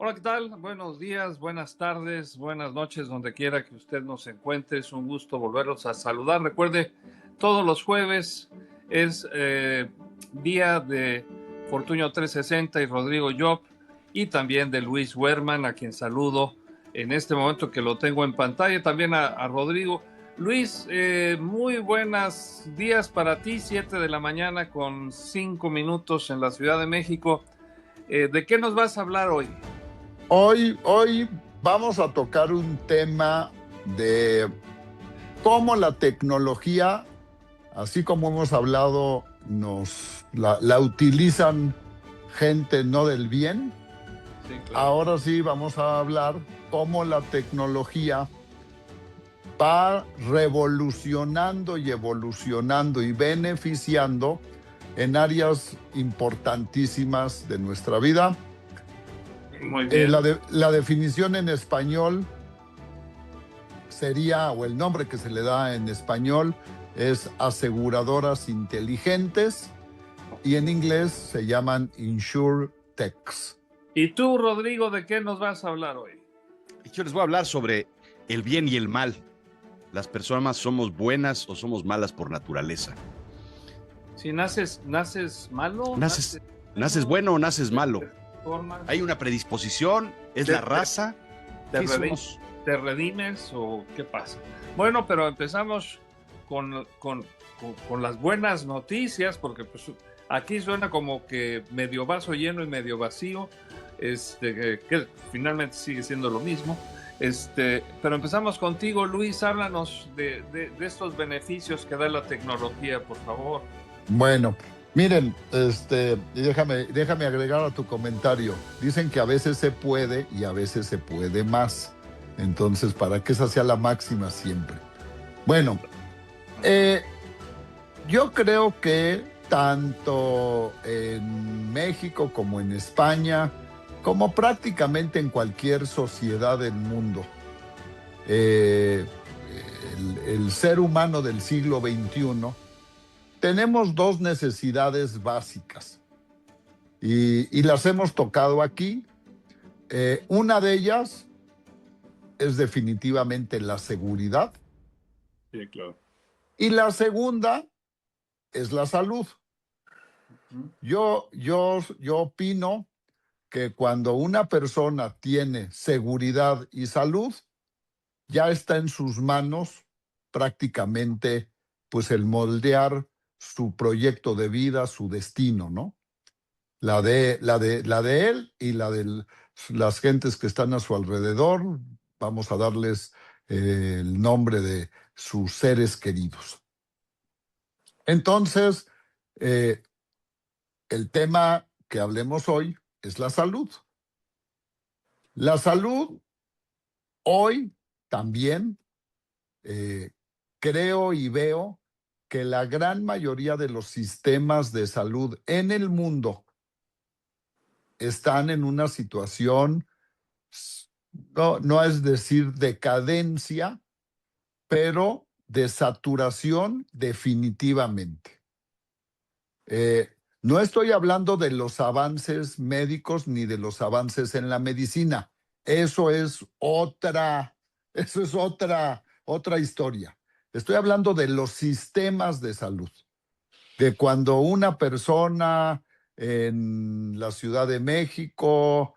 Hola, ¿qué tal? Buenos días, buenas tardes, buenas noches, donde quiera que usted nos encuentre. Es un gusto volverlos a saludar. Recuerde, todos los jueves es día de Fortunio 360 y Rodrigo Job, y también de Luis Werman, a quien saludo en este momento que lo tengo en pantalla. También a Rodrigo. Luis, muy buenos días para ti, 7 de la mañana con 5 minutos en la Ciudad de México. ¿De qué nos vas a hablar hoy? Hoy vamos a tocar un tema de cómo la tecnología, así como hemos hablado, la utilizan gente no del bien. Sí, claro. Ahora sí vamos a hablar cómo la tecnología va revolucionando y evolucionando y beneficiando en áreas importantísimas de nuestra vida. Muy bien. La definición en español sería, o el nombre que se le da en español, es aseguradoras inteligentes, y en inglés se llaman InsurTechs. ¿Y tú, Rodrigo, de qué nos vas a hablar hoy? Yo les voy a hablar sobre el bien y el mal. ¿Las personas somos buenas o somos malas por naturaleza? Si naces malo, ¿Naces bueno o naces malo? ¿Hay una predisposición? ¿Es la raza? ¿Te redimes o qué pasa? Bueno, pero empezamos con las buenas noticias, porque pues aquí suena como que medio vaso lleno y medio vacío, que finalmente sigue siendo lo mismo. Pero empezamos contigo, Luis. Háblanos de estos beneficios que da la tecnología, por favor. Bueno, miren, déjame agregar a tu comentario. Dicen que a veces se puede y a veces se puede más. Entonces, para que esa sea la máxima siempre. Bueno, yo creo que tanto en México como en España, como prácticamente en cualquier sociedad del mundo, el ser humano del siglo XXI, tenemos dos necesidades básicas y las hemos tocado aquí. Una de ellas es definitivamente la seguridad. Sí, claro. Y la segunda es la salud. Yo opino que cuando una persona tiene seguridad y salud, ya está en sus manos prácticamente pues el moldear su proyecto de vida, su destino, ¿no? La de él y la de las gentes que están a su alrededor. Vamos a darles el nombre de sus seres queridos. Entonces, el tema que hablemos hoy es la salud. La salud hoy también creo y veo que la gran mayoría de los sistemas de salud en el mundo están en una situación, no es decir decadencia, pero de saturación definitivamente. No estoy hablando de los avances médicos ni de los avances en la medicina. Eso es otra historia. Estoy hablando de los sistemas de salud. De cuando una persona en la Ciudad de México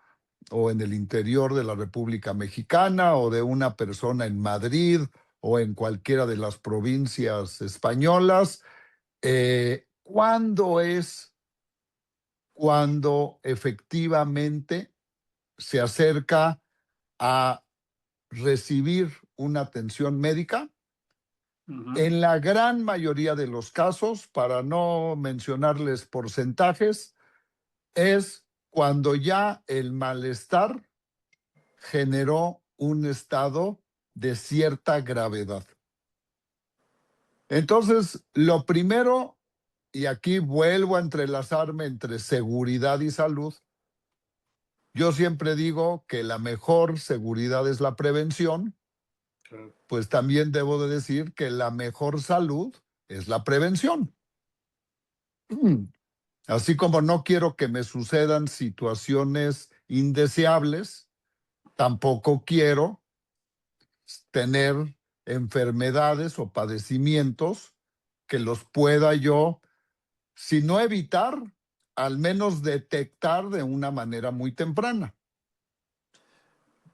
o en el interior de la República Mexicana, o de una persona en Madrid o en cualquiera de las provincias españolas, ¿cuándo es cuando efectivamente se acerca a recibir una atención médica? En la gran mayoría de los casos, para no mencionarles porcentajes, es cuando ya el malestar generó un estado de cierta gravedad. Entonces, lo primero, y aquí vuelvo a entrelazarme entre seguridad y salud, yo siempre digo que la mejor seguridad es la prevención. Pues también debo de decir que la mejor salud es la prevención. Así como no quiero que me sucedan situaciones indeseables, tampoco quiero tener enfermedades o padecimientos que los pueda yo, si no evitar, al menos detectar de una manera muy temprana.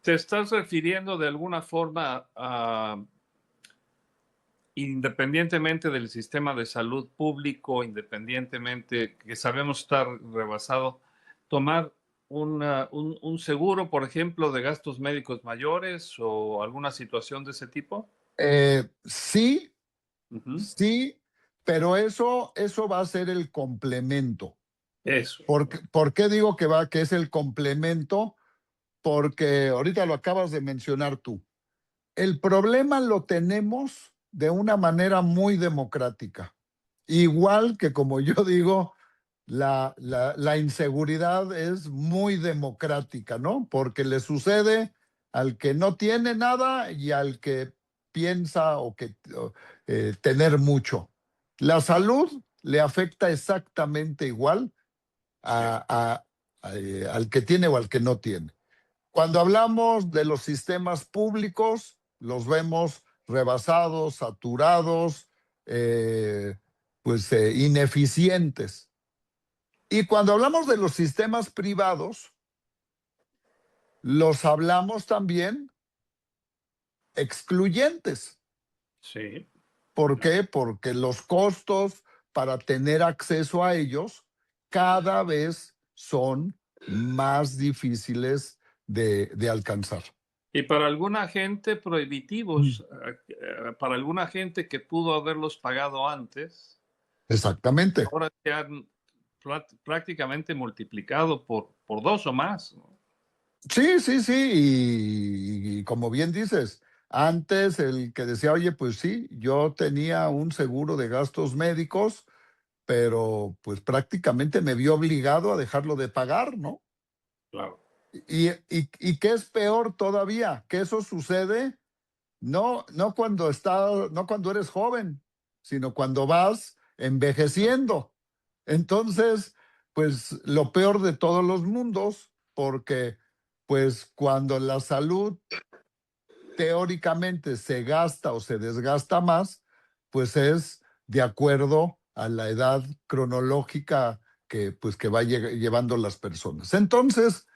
¿Te estás refiriendo de alguna forma a, independientemente del sistema de salud público, independientemente que sabemos estar rebasado, tomar un seguro, por ejemplo, de gastos médicos mayores o alguna situación de ese tipo? Sí, Ujú. sí, pero eso va a ser el complemento. Eso. ¿Por qué digo que es el complemento? Porque ahorita lo acabas de mencionar tú. El problema lo tenemos de una manera muy democrática. Igual que como yo digo, la inseguridad es muy democrática, ¿no? Porque le sucede al que no tiene nada y al que piensa tener mucho. La salud le afecta exactamente igual Sí. al que tiene o al que no tiene. Cuando hablamos de los sistemas públicos, los vemos rebasados, saturados, ineficientes. Y cuando hablamos de los sistemas privados, los hablamos también excluyentes. Sí. ¿Por qué? Porque los costos para tener acceso a ellos cada vez son más difíciles de alcanzar. Y para alguna gente prohibitivos, para alguna gente que pudo haberlos pagado antes, Exactamente. ahora se han prácticamente multiplicado por dos o más, ¿no? Sí, sí, sí, y como bien dices, antes el que decía, oye, pues sí, yo tenía un seguro de gastos médicos, pero pues prácticamente me vio obligado a dejarlo de pagar, ¿no? Claro. Y qué es peor todavía, que eso sucede no cuando eres joven, sino cuando vas envejeciendo. Entonces, pues lo peor de todos los mundos, porque pues cuando la salud teóricamente se gasta o se desgasta más, pues es de acuerdo a la edad cronológica que va llevando las personas. Entonces,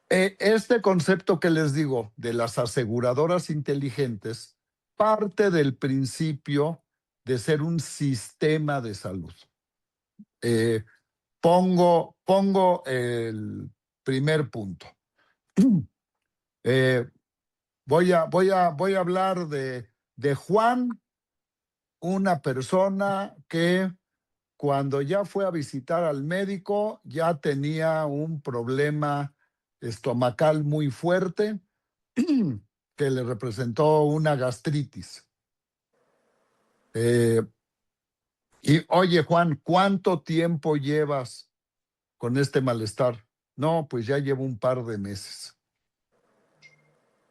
este concepto que les digo de las aseguradoras inteligentes parte del principio de ser un sistema de salud. Eh, pongo el primer punto. Eh, voy a hablar de Juan, una persona que cuando ya fue a visitar al médico ya tenía un problema estomacal muy fuerte que le representó una gastritis. Eh, y oye, Juan, ¿cuánto tiempo llevas con este malestar? No, pues ya llevo un par de meses.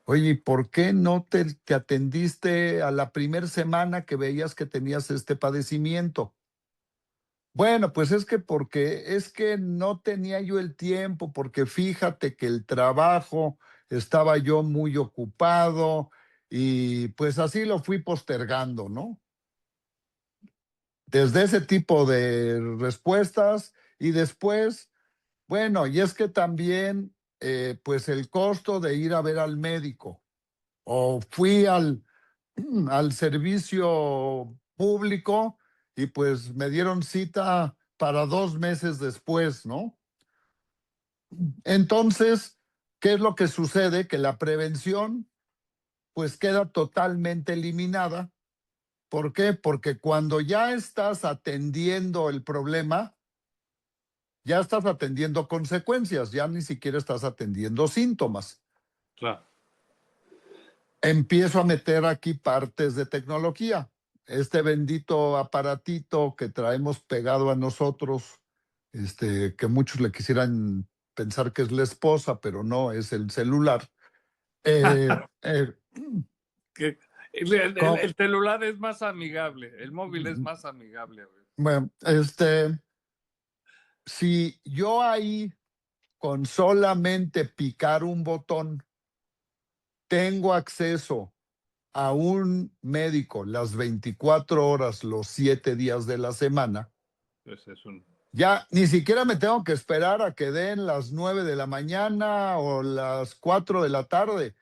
Oye, ¿y por qué no te atendiste a la primera semana que veías que tenías este padecimiento? Bueno, pues es que no tenía yo el tiempo, porque fíjate que el trabajo estaba yo muy ocupado y pues así lo fui postergando, ¿no? Desde ese tipo de respuestas y después, bueno, y es que también pues el costo de ir a ver al médico o fui al servicio público y pues me dieron cita para 2 meses después, ¿no? Entonces, ¿qué es lo que sucede? Que la prevención pues queda totalmente eliminada. ¿Por qué? Porque cuando ya estás atendiendo el problema, ya estás atendiendo consecuencias, ya ni siquiera estás atendiendo síntomas. Claro. Empiezo a meter aquí partes de tecnología. Este bendito aparatito que traemos pegado a nosotros, que muchos le quisieran pensar que es la esposa, pero no, es el celular. Eh, eh, Que co- el celular es más amigable, el móvil es más amigable. bueno, si yo ahí con solamente picar un botón, tengo acceso a un médico las 24 horas, los 7 días de la semana, Pues es un... ya ni siquiera me tengo que esperar a que den las 9 de la mañana o las 4 de la tarde.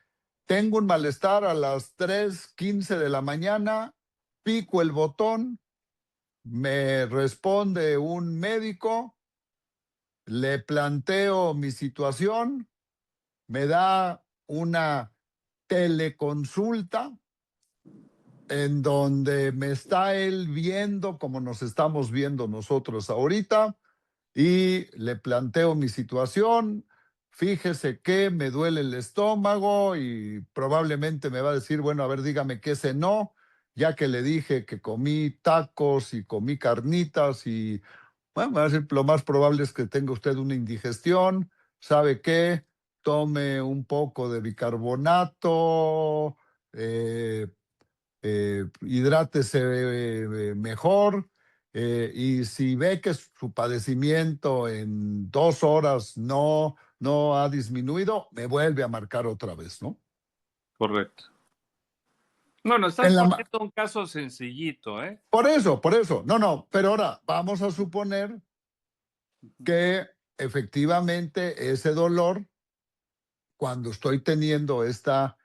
Tengo un malestar a las 3:15 de la mañana, pico el botón, me responde un médico, le planteo mi situación, me da una teleconsulta en donde me está él viendo como nos estamos viendo nosotros ahorita y le planteo mi situación. Fíjese que me duele el estómago y probablemente me va a decir, bueno, a ver, dígame qué cenó, ya que le dije que comí tacos y comí carnitas y, bueno, me va a decir, lo más probable es que tenga usted una indigestión. ¿Sabe qué? Tome un poco de bicarbonato, eh, hidrátese mejor, y si ve que su padecimiento en 2 horas no ha disminuido, me vuelve a marcar otra vez, ¿no? Correcto. Bueno, estás En la, poniendo un caso sencillito, ¿eh? por eso. No, pero ahora vamos a suponer que efectivamente ese dolor, cuando estoy teniendo esta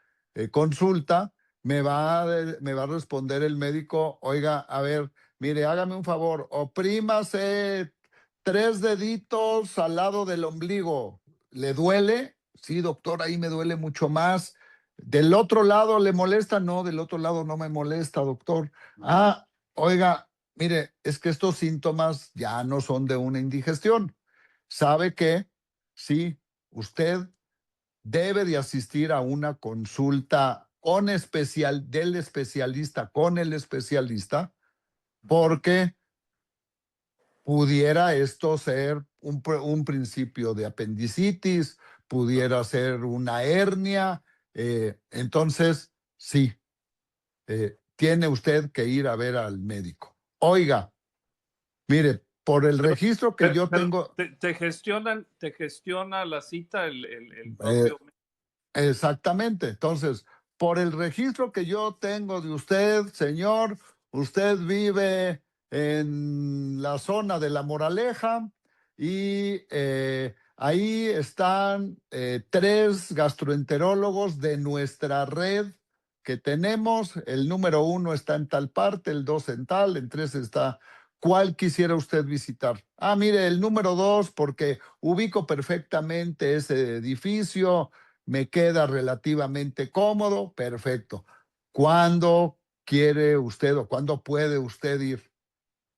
consulta, me va a responder el médico, oiga, a ver, mire, hágame un favor, oprímase 3 deditos al lado del ombligo. ¿Le duele? Sí, doctor, ahí me duele mucho más. ¿Del otro lado le molesta? No, del otro lado no me molesta, doctor. Ah, oiga, mire, es que estos síntomas ya no son de una indigestión. ¿Sabe qué? Sí, usted debe de asistir a una consulta del especialista con el especialista, porque pudiera esto ser un principio de apendicitis, pudiera ser una hernia. Entonces, sí, tiene usted que ir a ver al médico. Oiga, mire, por el registro que yo Pero tengo, te gestiona la cita el eh, propio... exactamente. Entonces, por el registro que yo tengo de usted, señor, usted vive en la zona de La Moraleja y ahí están 3 gastroenterólogos de nuestra red que tenemos. El número 1 está en tal parte, el 2 en tal, el 3 está. ¿Cuál quisiera usted visitar? Ah, mire, el número 2, porque ubico perfectamente ese edificio, me queda relativamente cómodo, perfecto. ¿Cuándo quiere usted o cuándo puede usted ir?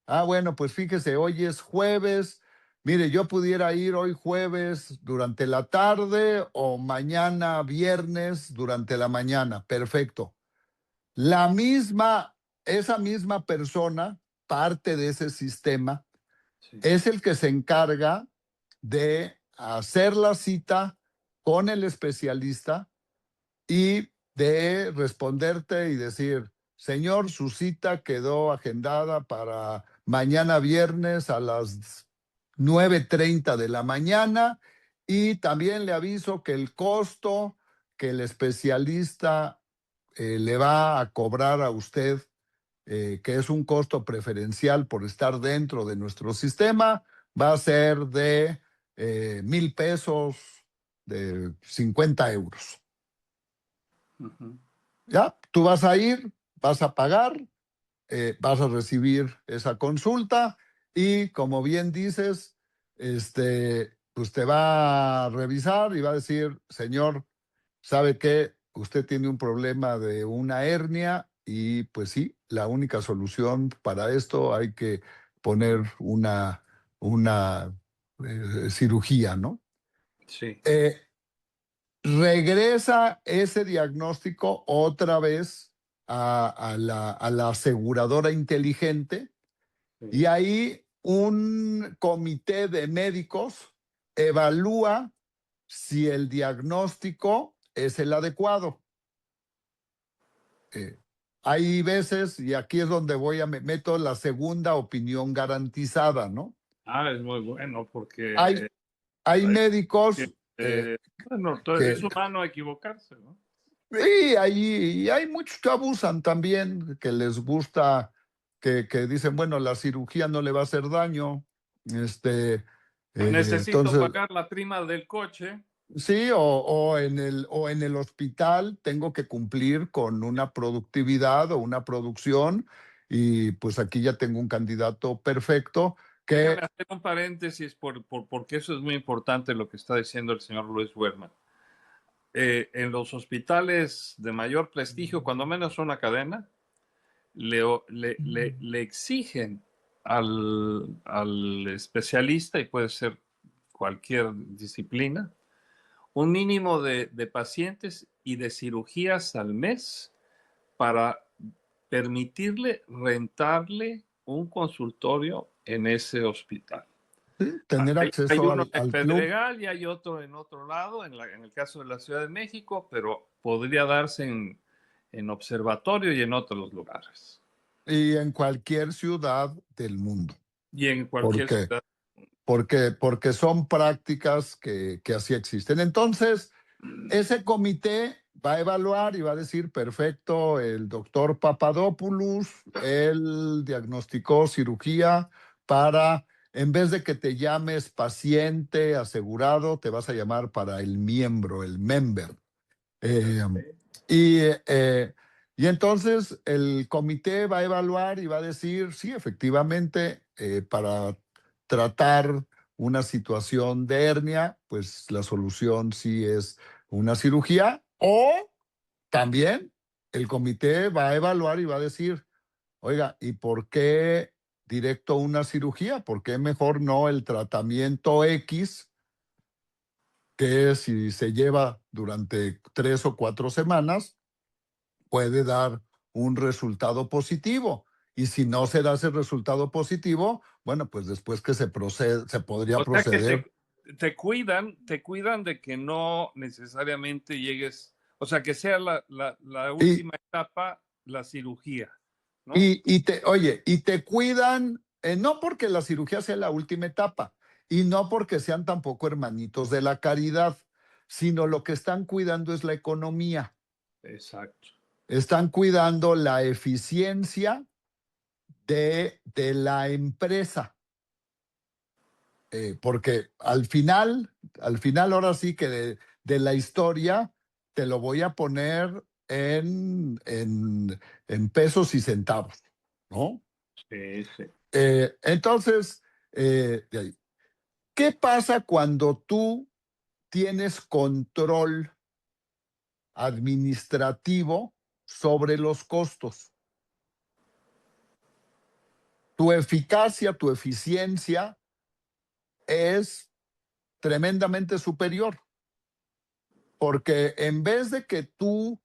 Ah, bueno, pues fíjese, hoy es jueves. Mire, yo pudiera ir hoy jueves durante la tarde o mañana viernes durante la mañana. Perfecto. Esa misma persona, parte de ese sistema, Sí. es el que se encarga de hacer la cita con el especialista y de responderte y decir, señor, su cita quedó agendada para mañana viernes a las 9:30 de la mañana, y también le aviso que el costo que el especialista le va a cobrar a usted, que es un costo preferencial por estar dentro de nuestro sistema, va a ser de 1,000 pesos, de 50 euros. Ya, tú vas a ir, vas a pagar, vas a recibir esa consulta y, como bien dices, pues te va a revisar y va a decir, señor, ¿sabe qué? Usted tiene un problema de una hernia y pues sí, la única solución para esto hay que poner una cirugía, ¿no? Sí. Regresa ese diagnóstico otra vez a la aseguradora inteligente, y ahí un comité de médicos evalúa si el diagnóstico es el adecuado. Hay veces, y aquí es donde meto la segunda opinión garantizada, ¿no? Ah, es muy bueno Hay, porque hay Ay, médicos que, bueno, es que humano equivocarse, ¿no? y hay muchos que abusan también, que les gusta, que dicen, bueno, la cirugía no le va a hacer daño. Este, Necesito entonces, pagar la prima del coche. sí, o en el hospital tengo que cumplir con una productividad o una producción, y pues aquí ya tengo un candidato perfecto Déjame que hacer un paréntesis porque eso es muy importante lo que está diciendo el señor Luis Werman. En los hospitales de mayor prestigio, cuando menos una cadena, le exigen al especialista, y puede ser cualquier disciplina, un mínimo de pacientes y de cirugías al mes para permitirle rentarle un consultorio en ese hospital. sí, tener Hay acceso uno en al club. Pedregal y hay otro en otro lado, en el caso de la Ciudad de México, pero podría darse en Observatorio y en otros lugares. Y en cualquier ciudad del mundo. Y en ¿Por cualquier qué? ciudad. Porque son prácticas que así existen. Entonces, ese comité va a evaluar y va a decir, perfecto, el doctor Papadopoulos, él diagnosticó cirugía para, en vez de que te llames paciente asegurado, te vas a llamar para el miembro, el member. Eh, y, eh, y entonces el comité va a evaluar y va a decir, sí, efectivamente, para tratar una situación de hernia, pues la solución sí es una cirugía. O también el comité va a evaluar y va a decir, oiga, ¿y por qué directo una cirugía? ¿Por qué mejor no el tratamiento X, que si se lleva durante 3 o 4 semanas, puede dar un resultado positivo? Y si no se da ese resultado positivo, bueno, pues después que se podría O sea que proceder. te cuidan de que no necesariamente llegues, o sea, que sea la Y, última etapa, la cirugía, ¿no? y te cuidan, no porque la cirugía sea la última etapa, y no porque sean tampoco hermanitos de la caridad, sino lo que están cuidando es la economía. Exacto. Están cuidando la eficiencia de la empresa. Porque al final ahora sí que de la historia te lo voy a poner en pesos y centavos, ¿no? Sí, sí. Entonces, de ahí, ¿qué pasa cuando tú tienes control administrativo sobre los costos? Tu eficacia, tu eficiencia es tremendamente superior, porque en vez de que tú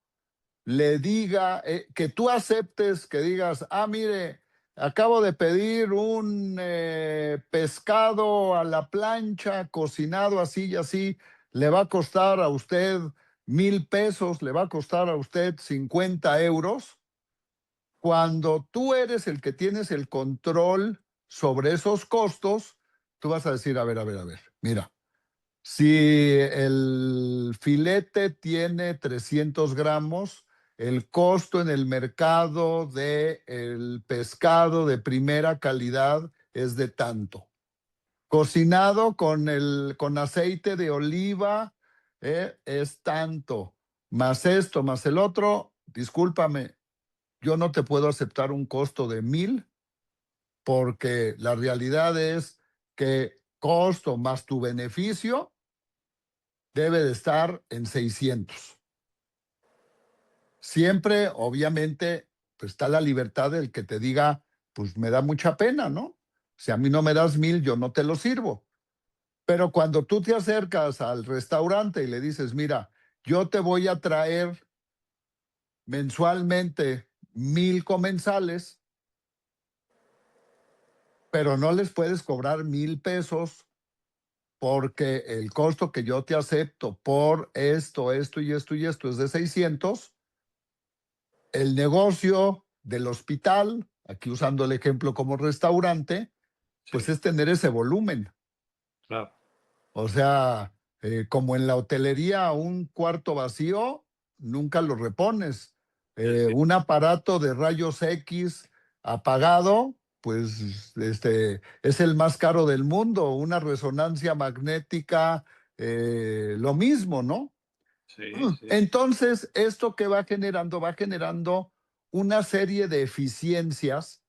que tú aceptes, que digas, mire, acabo de pedir un pescado a la plancha, cocinado así y así, le va a costar a usted 1,000 pesos, le va a costar a usted 50 euros. Cuando tú eres el que tienes el control sobre esos costos, tú vas a decir, a ver, mira, si el filete tiene 300 gramos, el costo en el mercado del pescado de primera calidad es de tanto. Cocinado con aceite de oliva, es tanto. Más esto, más el otro, discúlpame, yo no te puedo aceptar un costo de 1,000, porque la realidad es que costo más tu beneficio debe de estar en 600. Siempre, obviamente, pues está la libertad del que te diga, pues me da mucha pena, ¿no? Si a mí no me das 1,000, yo no te lo sirvo. Pero cuando tú te acercas al restaurante y le dices, mira, yo te voy a traer mensualmente 1,000 comensales, pero no les puedes cobrar 1,000 pesos, porque el costo que yo te acepto por esto, esto y esto y esto es de 600. El negocio del hospital, aquí usando el ejemplo como restaurante, pues Sí, es tener ese volumen. claro. O sea, como en la hotelería, un cuarto vacío, nunca lo repones. Sí. Un aparato de rayos X apagado, pues es el más caro del mundo. Una resonancia magnética, lo mismo, ¿no? Sí, sí. Entonces, esto que va generando una serie de eficiencias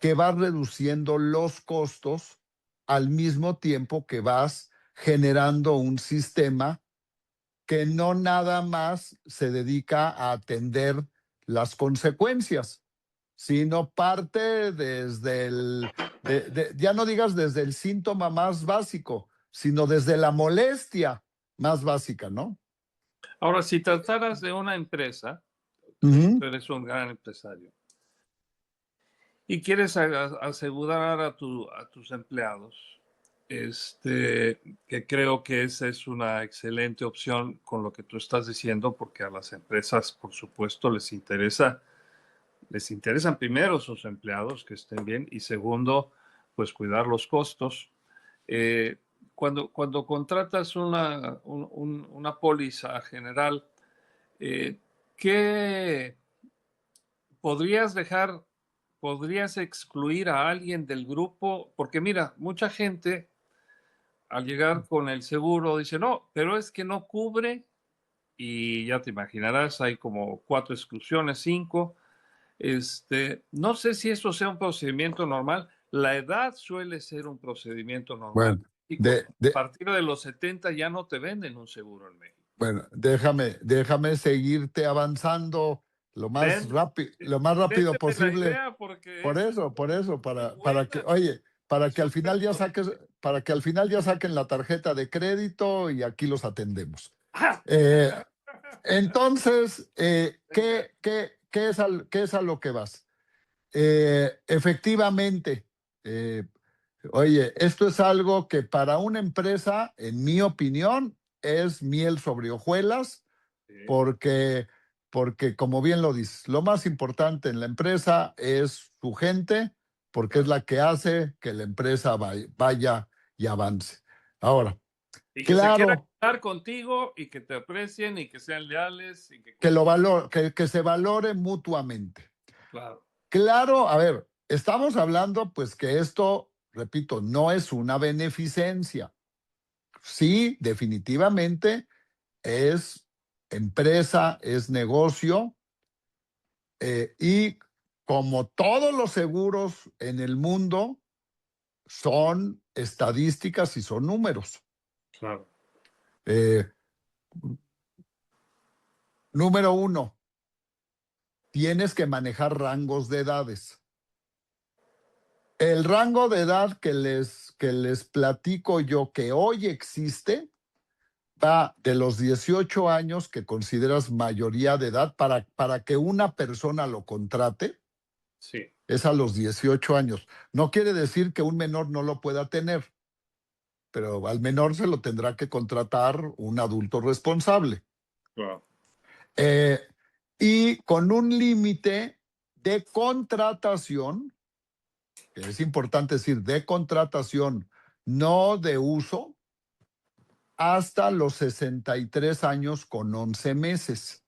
que va reduciendo los costos al mismo tiempo que vas generando un sistema que no nada más se dedica a atender las consecuencias, sino parte desde ya no digas desde el síntoma más básico, sino desde la molestia más básica, ¿no? Ahora, si trataras de una empresa, Ujú. tú eres un gran empresario y quieres asegurar a tus empleados, que creo que esa es una excelente opción con lo que tú estás diciendo, porque a las empresas, por supuesto, les interesan primero sus empleados que estén bien y segundo, pues cuidar los costos. Eh, cuando contratas una póliza general, eh, ¿qué podrías dejar, podrías excluir a alguien del grupo? Porque mira, mucha gente al llegar con el seguro dice, no, pero es que no cubre y ya te imaginarás, hay como 4 exclusiones, 5. No sé si eso sea un procedimiento normal. La edad suele ser un procedimiento normal. Bueno, Y de, a de, partir de los 70 ya no te venden un seguro en México. bueno, déjame seguirte avanzando Ven, lo más rápido véndeme la posible. idea porque Por es eso, muy para que, buena. oye, para que al Súper final ya saques, bonita. para que al final ya saquen la tarjeta de crédito y aquí los atendemos. Eh, entonces, Me encanta. ¿qué es a lo que vas? Efectivamente, eh, oye, esto es algo que para una empresa, en mi opinión, es miel sobre hojuelas, Sí, porque, porque como bien lo dices, lo más importante en la empresa es su gente, porque es claro. la que hace que la empresa vaya y avance. Ahora, Y que se quieran claro, quedar contigo y que te aprecien y que sean leales y que que se valore mutuamente. claro. Claro, a ver, estamos hablando pues que esto, repito, no es una beneficencia. Sí, definitivamente es empresa, es negocio, y como todos los seguros en el mundo, son estadísticas y son números. Claro. Eh, Número uno, tienes que manejar rangos de edades. El rango de edad que les platico yo que hoy existe va de los 18 años que consideras mayoría de edad para que una persona lo contrate, Sí, es a los 18 años. No quiere decir que un menor no lo pueda tener, pero al menor se lo tendrá que contratar un adulto responsable. claro. Eh, y con un límite de contratación, que es importante decir, de contratación, no de uso, hasta los 63 años con 11 meses.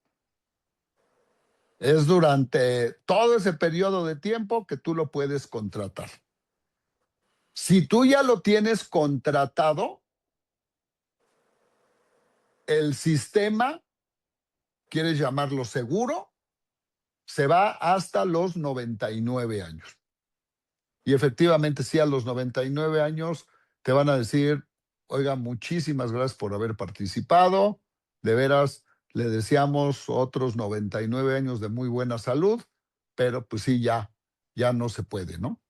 Es durante todo ese periodo de tiempo que tú lo puedes contratar. Si tú ya lo tienes contratado, el sistema, quieres llamarlo seguro, se va hasta los 99 años. Y efectivamente, sí, a los 99 años te van a decir, oiga, muchísimas gracias por haber participado. De veras, le deseamos otros 99 años de muy buena salud, pero pues sí, ya no se puede, ¿no?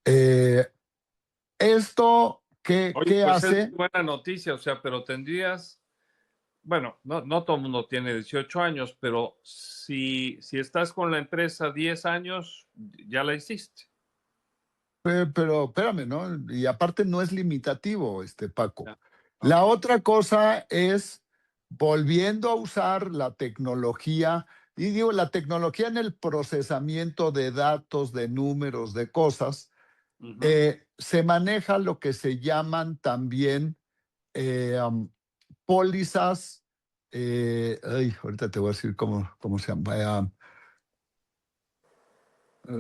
Eh, ¿Esto Oye, qué pues es hace? buena noticia, o sea, pero tendrías, bueno, no todo el mundo tiene 18 años, pero si estás con la empresa 10 años, ya la hiciste. Pero espérame, ¿no? Y aparte no es limitativo, Paco. Ya. La Ok. otra cosa es volviendo a usar la tecnología, y digo, la tecnología en el procesamiento de datos, de números, de cosas, Ujú. se maneja lo que se llaman también pólizas, ahorita te voy a decir cómo se llama.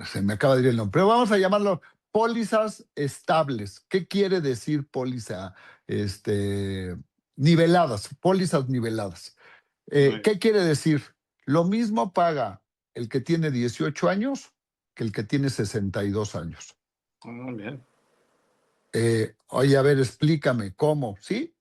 Se me acaba de ir el nombre, pero vamos a llamarlo pólizas estables. ¿Qué quiere decir póliza niveladas? Pólizas niveladas. ¿Qué quiere decir? Lo mismo paga el que tiene 18 años que el que tiene 62 años. Muy bien. Oye, a ver, explícame, ¿cómo? ¿Sí?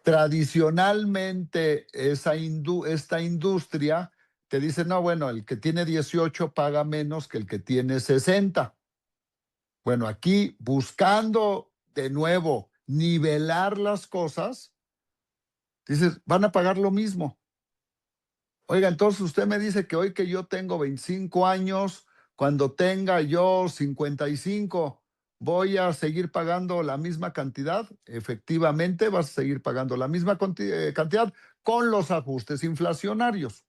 Tradicionalmente esta industria te dice, no, bueno, el que tiene 18 paga menos que el que tiene 60. Bueno, aquí buscando de nuevo nivelar las cosas, dices, van a pagar lo mismo. Oiga, entonces usted me dice que hoy que yo tengo 25 años, cuando tenga yo 55, ¿voy a seguir pagando la misma cantidad? Efectivamente, vas a seguir pagando la misma cantidad con los ajustes inflacionarios.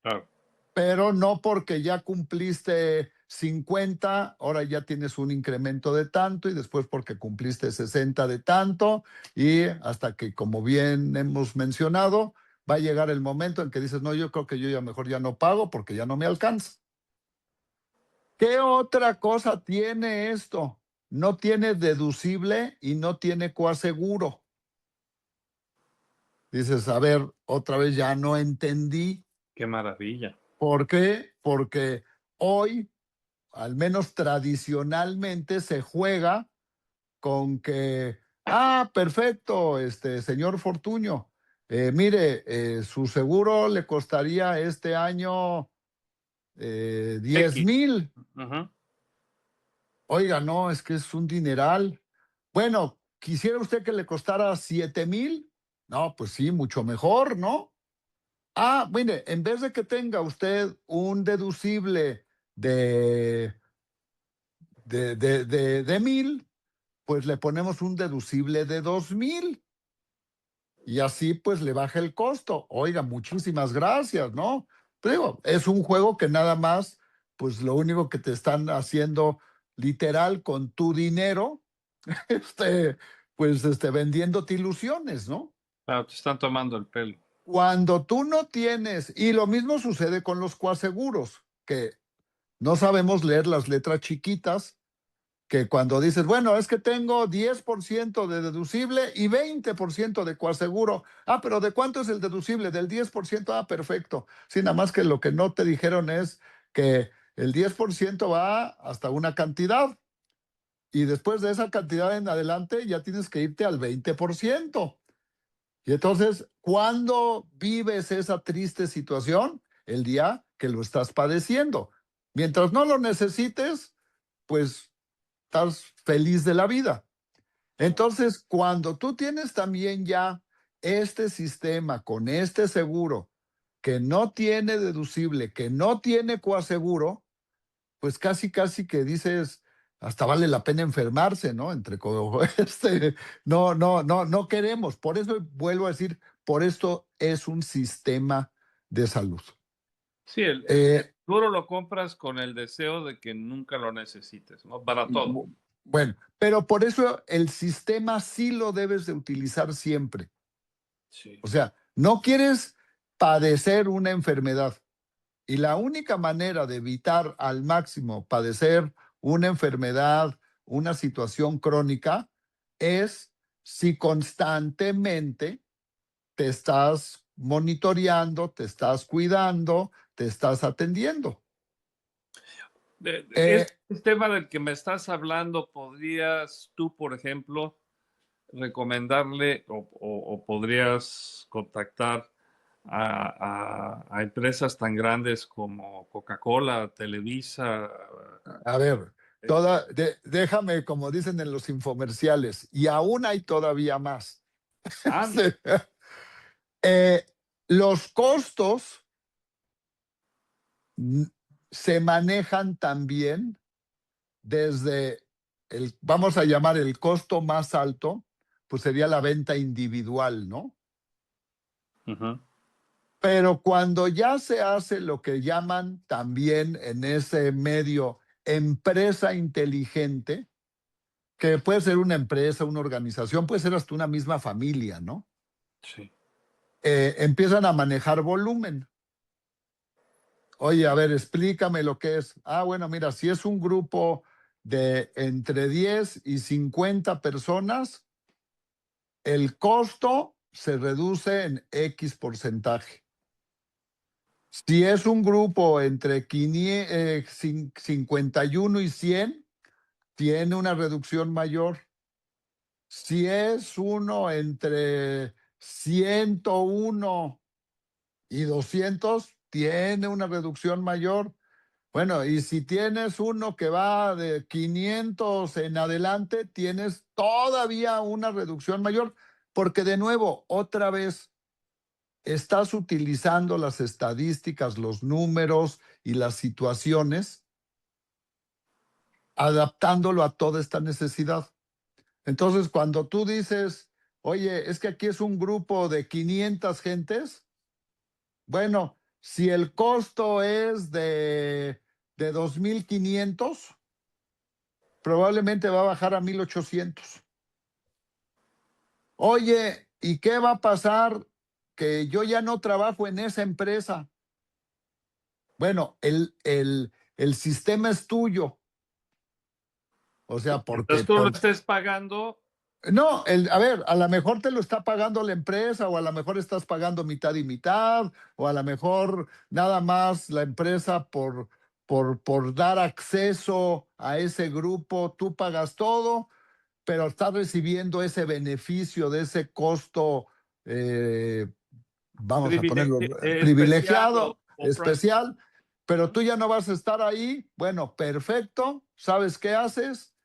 Claro. Pero no porque ya cumpliste 50, ahora ya tienes un incremento de tanto y después porque cumpliste 60 de tanto y hasta que, como bien hemos mencionado, va a llegar el momento en que dices, no, yo creo que yo ya mejor ya no pago porque ya no me alcanza. ¿Qué otra cosa tiene esto? No tiene deducible y no tiene coaseguro. Dices, a ver, otra vez ya no entendí. Qué maravilla. ¿Por qué? Porque hoy, al menos tradicionalmente, se juega con que, perfecto, señor Fortuño, mire, su seguro le costaría este año 10,000. Uh-huh. Oiga, no, es que es un dineral. Bueno, ¿quisiera usted que le costara 7,000? No, pues sí, mucho mejor, ¿no? Mire, en vez de que tenga usted un deducible de 1,000, pues le ponemos un deducible de 2,000 y así pues le baja el costo. Oiga, muchísimas gracias, ¿no? Te digo, es un juego que nada más, pues lo único que te están haciendo literal con tu dinero, vendiéndote ilusiones, ¿no? Claro, te están tomando el pelo. Cuando tú no tienes, y lo mismo sucede con los coaseguros, que no sabemos leer las letras chiquitas, que cuando dices, bueno, es que tengo 10% de deducible y 20% de coaseguro. Pero ¿de cuánto es el deducible? Del 10%. Perfecto. Sí, nada más que lo que no te dijeron es que el 10% va hasta una cantidad y después de esa cantidad en adelante ya tienes que irte al 20%. Y entonces, ¿cuándo vives esa triste situación? El día que lo estás padeciendo. Mientras no lo necesites, pues estás feliz de la vida. Entonces, cuando tú tienes también ya este sistema con este seguro que no tiene deducible, que no tiene coaseguro, pues casi que dices, hasta vale la pena enfermarse, ¿no? No queremos. Por eso vuelvo a decir, por esto es un sistema de salud. Sí, el seguro lo compras con el deseo de que nunca lo necesites, ¿no? Para todo. Bueno, pero por eso el sistema sí lo debes de utilizar siempre. Sí. O sea, no quieres padecer una enfermedad. Y la única manera de evitar al máximo padecer una enfermedad, una situación crónica, es si constantemente te estás monitoreando, te estás cuidando, te estás atendiendo. Este tema del que me estás hablando, ¿podrías tú, por ejemplo, recomendarle o podrías contactar a empresas tan grandes como Coca-Cola, Televisa? A ver, déjame, como dicen en los infomerciales, y aún hay todavía más. Sí. Los costos se manejan también desde vamos a llamar el costo más alto, pues sería la venta individual, ¿no? Uh-huh. Pero cuando ya se hace lo que llaman también en ese medio empresa inteligente, que puede ser una empresa, una organización, puede ser hasta una misma familia, ¿no? Sí. Empiezan a manejar volumen. Oye, a ver, explícame lo que es. Ah, bueno, mira, si es un grupo de entre 10 y 50 personas, el costo se reduce en X porcentaje. Si es un grupo entre 51 y 100, tiene una reducción mayor. Si es uno entre 101 y 200, tiene una reducción mayor. Bueno, y si tienes uno que va de 500 en adelante, tienes todavía una reducción mayor, porque de nuevo, otra vez, estás utilizando las estadísticas, los números y las situaciones, adaptándolo a toda esta necesidad. Entonces, cuando tú dices, oye, es que aquí es un grupo de 500 gentes, bueno, si el costo es de 2,500, probablemente va a bajar a 1,800. Oye, ¿y qué va a pasar? Que yo ya no trabajo en esa empresa. Bueno, el sistema es tuyo. O sea, porque Entonces tú lo estés pagando. no, a ver, a lo mejor te lo está pagando la empresa, o a lo mejor estás pagando mitad y mitad, o a lo mejor nada más la empresa por dar acceso a ese grupo, tú pagas todo, pero estás recibiendo ese beneficio de ese costo, eh, vamos a ponerlo, Especial privilegiado, o especial, pero ¿no? tú ya no vas a estar ahí. Bueno, perfecto. ¿Sabes qué haces?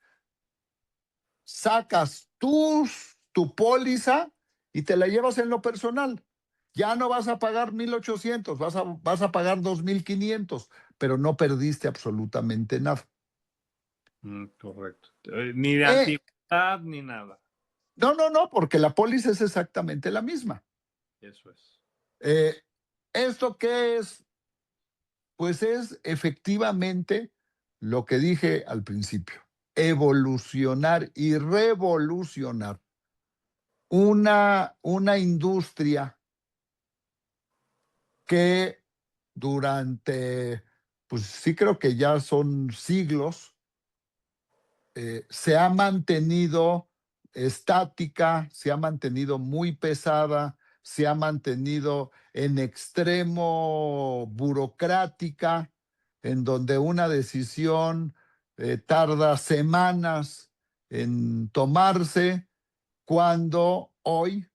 Sacas tu póliza y te la llevas en lo personal. Ya no vas a pagar 1,800, vas a pagar 2,500, pero no perdiste absolutamente nada. Correcto. Ni de Eh, antigüedad ni nada. no, porque la póliza es exactamente la misma. Eso es. Eh, ¿Esto qué es? Pues es efectivamente lo que dije al principio: evolucionar y revolucionar una industria que durante, pues sí creo que ya son siglos, se ha mantenido estática, se ha mantenido muy pesada, se ha mantenido en extremo burocrática, en donde una decisión tarda semanas en tomarse, cuando hoy,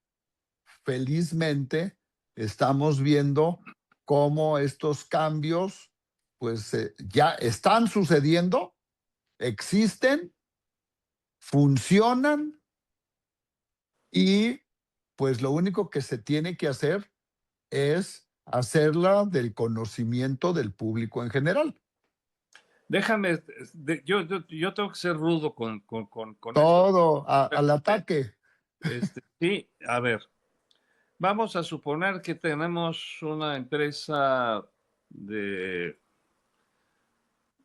felizmente, estamos viendo cómo estos cambios pues ya están sucediendo, existen, funcionan, y pues lo único que se tiene que hacer es hacerla del conocimiento del público en general. Déjame, yo tengo que ser rudo con esto. Todo al ataque. Sí, a ver, vamos a suponer que tenemos una empresa de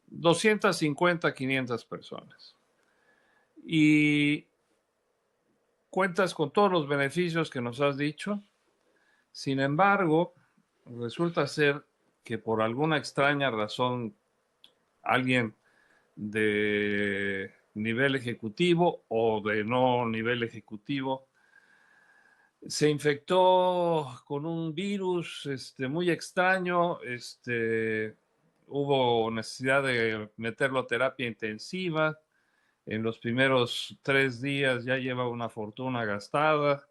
250, 500 personas y cuentas con todos los beneficios que nos has dicho. Sin embargo, resulta ser que por alguna extraña razón alguien de nivel ejecutivo o de no nivel ejecutivo se infectó con un virus muy extraño, hubo necesidad de meterlo a terapia intensiva. En los primeros 3 días ya lleva una fortuna gastada,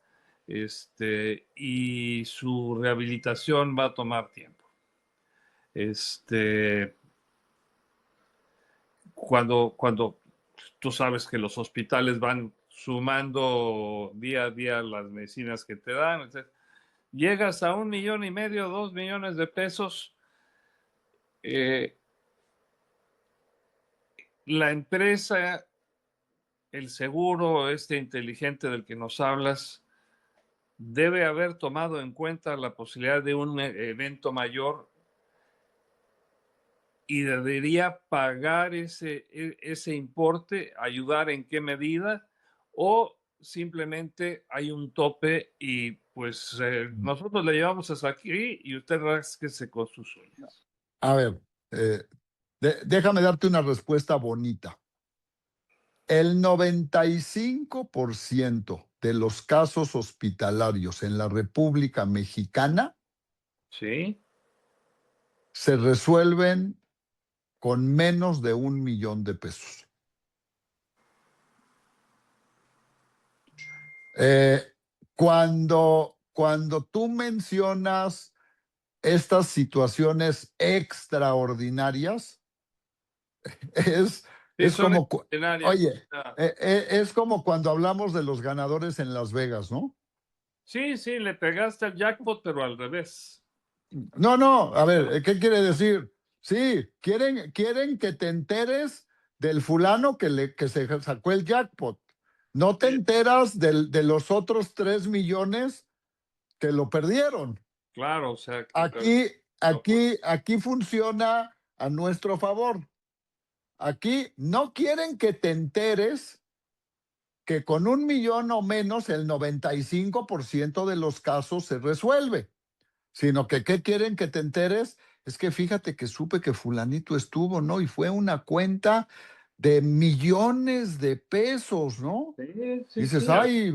y su rehabilitación va a tomar tiempo. Cuando tú sabes que los hospitales van sumando día a día las medicinas que te dan, entonces, llegas a 1,500,000, 2,000,000 de pesos. eh, la empresa, el seguro inteligente del que nos hablas, debe haber tomado en cuenta la posibilidad de un evento mayor y debería pagar ese importe, ayudar en qué medida, o simplemente hay un tope y pues nosotros le llevamos hasta aquí y usted rásquese con sus uñas. A ver, déjame darte una respuesta bonita. El 95% de los casos hospitalarios en la República Mexicana Sí, se resuelven con menos de $1 millón. Cuando tú mencionas estas situaciones extraordinarias, es, sí, es son como, extraordinarias. oye, es como cuando hablamos de los ganadores en Las Vegas, ¿no? Sí, sí, le pegaste al jackpot, pero al revés. No, a ver, ¿qué quiere decir? Sí, quieren que te enteres del fulano que se sacó el jackpot. No te Sí, enteras de los otros 3 millones que lo perdieron. claro, o sea, Aquí, no, pues, aquí funciona a nuestro favor. Aquí no quieren que te enteres que con 1 millón o menos el 95% de los casos se resuelve, sino que ¿qué quieren que te enteres? Es que fíjate que supe que fulanito estuvo, ¿no? Y fue una cuenta de millones de pesos, ¿no? sí, sí, Dices, sí. ay,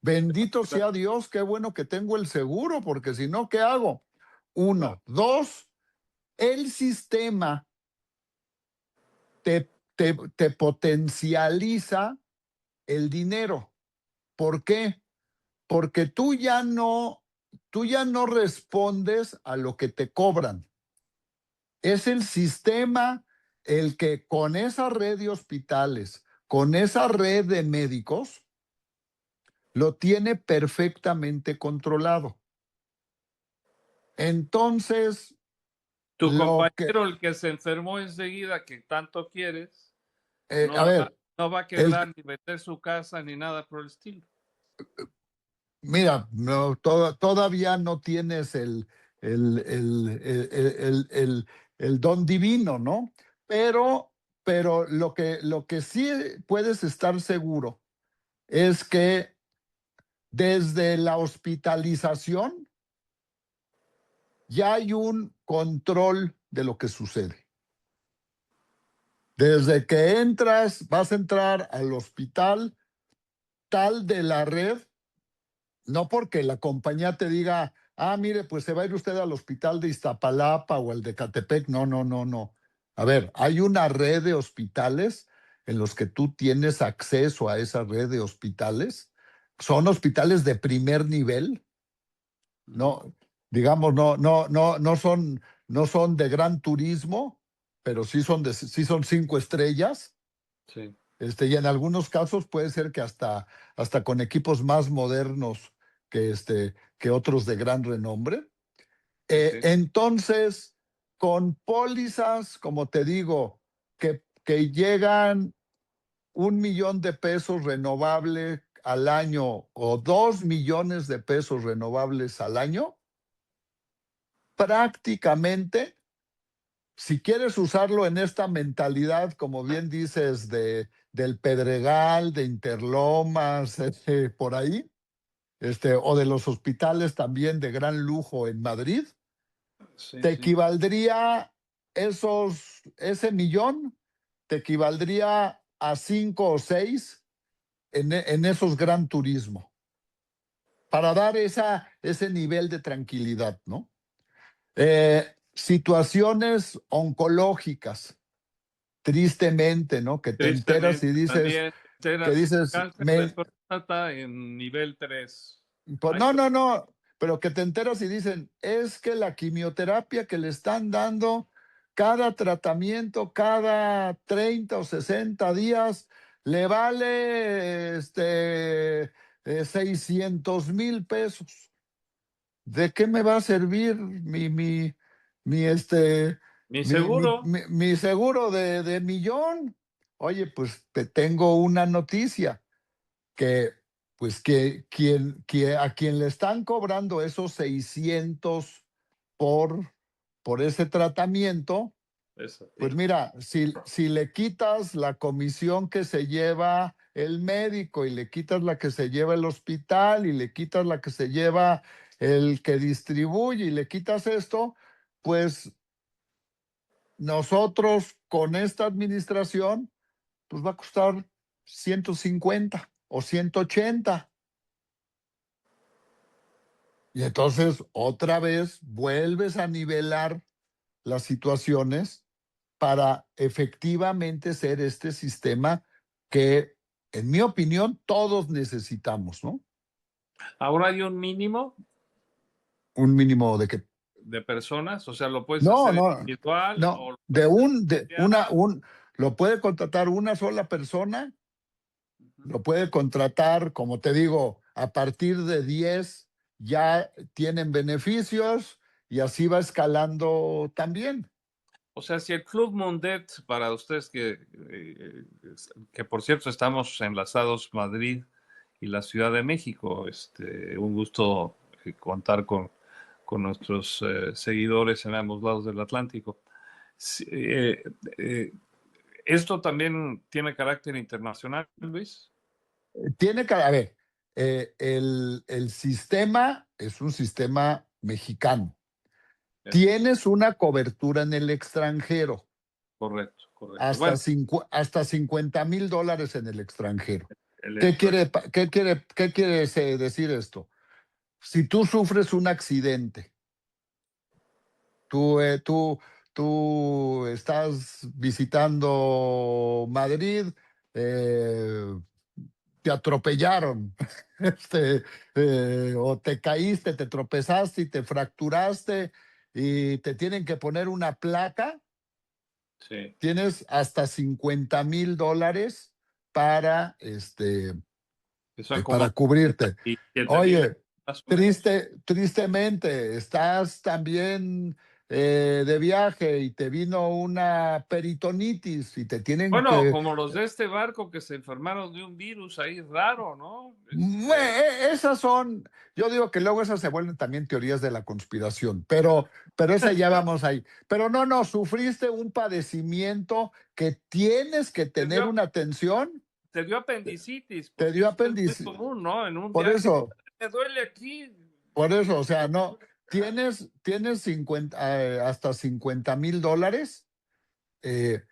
bendito sea Dios, qué bueno que tengo el seguro, porque si no, ¿qué hago? Claro. Uno. Dos, el sistema te potencializa el dinero. ¿Por qué? Porque tú ya no respondes a lo que te cobran. Es el sistema el que con esa red de hospitales, con esa red de médicos, lo tiene perfectamente controlado. Entonces, Tu lo que, compañero, el que se enfermó enseguida, que tanto quieres, a ver, no va a el, quebrar ni vender su casa ni nada por el estilo. mira, no, todavía no tienes el, el, el, el, el- el don divino, ¿no? Pero, pero lo que sí puedes estar seguro es que desde la hospitalización ya hay un control de lo que sucede. Desde que entras, vas a entrar al hospital tal de la red, no porque la compañía te diga, ah, mire, pues se va a ir usted al hospital de Iztapalapa o al de Catepec. No. A ver, hay una red de hospitales en los que tú tienes acceso a esa red de hospitales. Son hospitales de primer nivel, no, digamos, no son de gran turismo, pero sí son 5 estrellas. Sí, Y en algunos casos puede ser que hasta con equipos más modernos que otros de gran renombre. sí, sí. Entonces, con pólizas, como te digo, que llegan $1 millón renovable al año o $2 millones renovables al año, prácticamente, si quieres usarlo en esta mentalidad, como bien dices, del Pedregal, de Interlomas, por ahí, o de los hospitales también de gran lujo en Madrid, Sí, te sí. equivaldría ese millón, te equivaldría a 5 o 6 en esos gran turismo, para dar ese nivel de tranquilidad, ¿no? Situaciones oncológicas, tristemente, ¿no? Que te enteras y Tristemente, también que enteras dices, cáncer de próstata en nivel 3. pues Ahí está. pero que te enteras y dicen, es que la quimioterapia que le están dando, cada tratamiento, cada 30 o 60 días, le vale 600,000 pesos. ¿De qué me va a servir mi, este, Mi seguro, mi seguro de millón? Oye, pues te tengo una noticia, que pues que a quien le están cobrando esos 600 por, por ese tratamiento, Pues mira, si le quitas la comisión que se lleva el médico y le quitas la que se lleva el hospital y le quitas la que se lleva el que distribuye y le quitas esto, pues nosotros con esta administración, pues va a costar 150 o 180. Y entonces otra vez vuelves a nivelar las situaciones para efectivamente ser este sistema que, en mi opinión, todos necesitamos, ¿no? Ahora hay un mínimo Un mínimo de que... de personas, o sea, lo puedes No, hacer no, individual o no, lo puedes hacer asociado. lo puede contratar una sola persona, lo puede contratar, como te digo, a partir de 10 ya tienen beneficios y así va escalando también. O sea, si el Club Mundet, para ustedes que por cierto estamos enlazados Madrid y la Ciudad de México, un gusto contar con nuestros seguidores en ambos lados del Atlántico. Sí, ¿esto también tiene carácter internacional, Luis? Tiene que, a ver, el sistema es un sistema mexicano. Tienes una cobertura en el extranjero, Correcto, correcto. hasta, Bueno, hasta $50,000 en el extranjero. el ¿Qué extra. quiere decir esto? Si tú sufres un accidente, tú, eh, tú, tú estás visitando Madrid, eh, te atropellaron, o te caíste, te tropezaste y te fracturaste y te tienen que poner una placa, Sí. tienes hasta $50,000 para, Que son para como cubrirte. 7,000 Oye, más o menos. tristemente, estás también de viaje y te vino una peritonitis y te tienen Bueno, que... como los de este barco que se enfermaron de un virus ahí raro, ¿no? Esas son, yo digo que luego esas se vuelven también teorías de la conspiración, pero esa ya vamos ahí. Pero no, sufriste un padecimiento que tienes que Te tener dio, una atención, te dio apendicitis, te porque dio eso es muy apéndice. común, ¿no? En un Por viaje, eso, me duele aquí. o sea, no, tienes 50, hasta $50,000. Eh,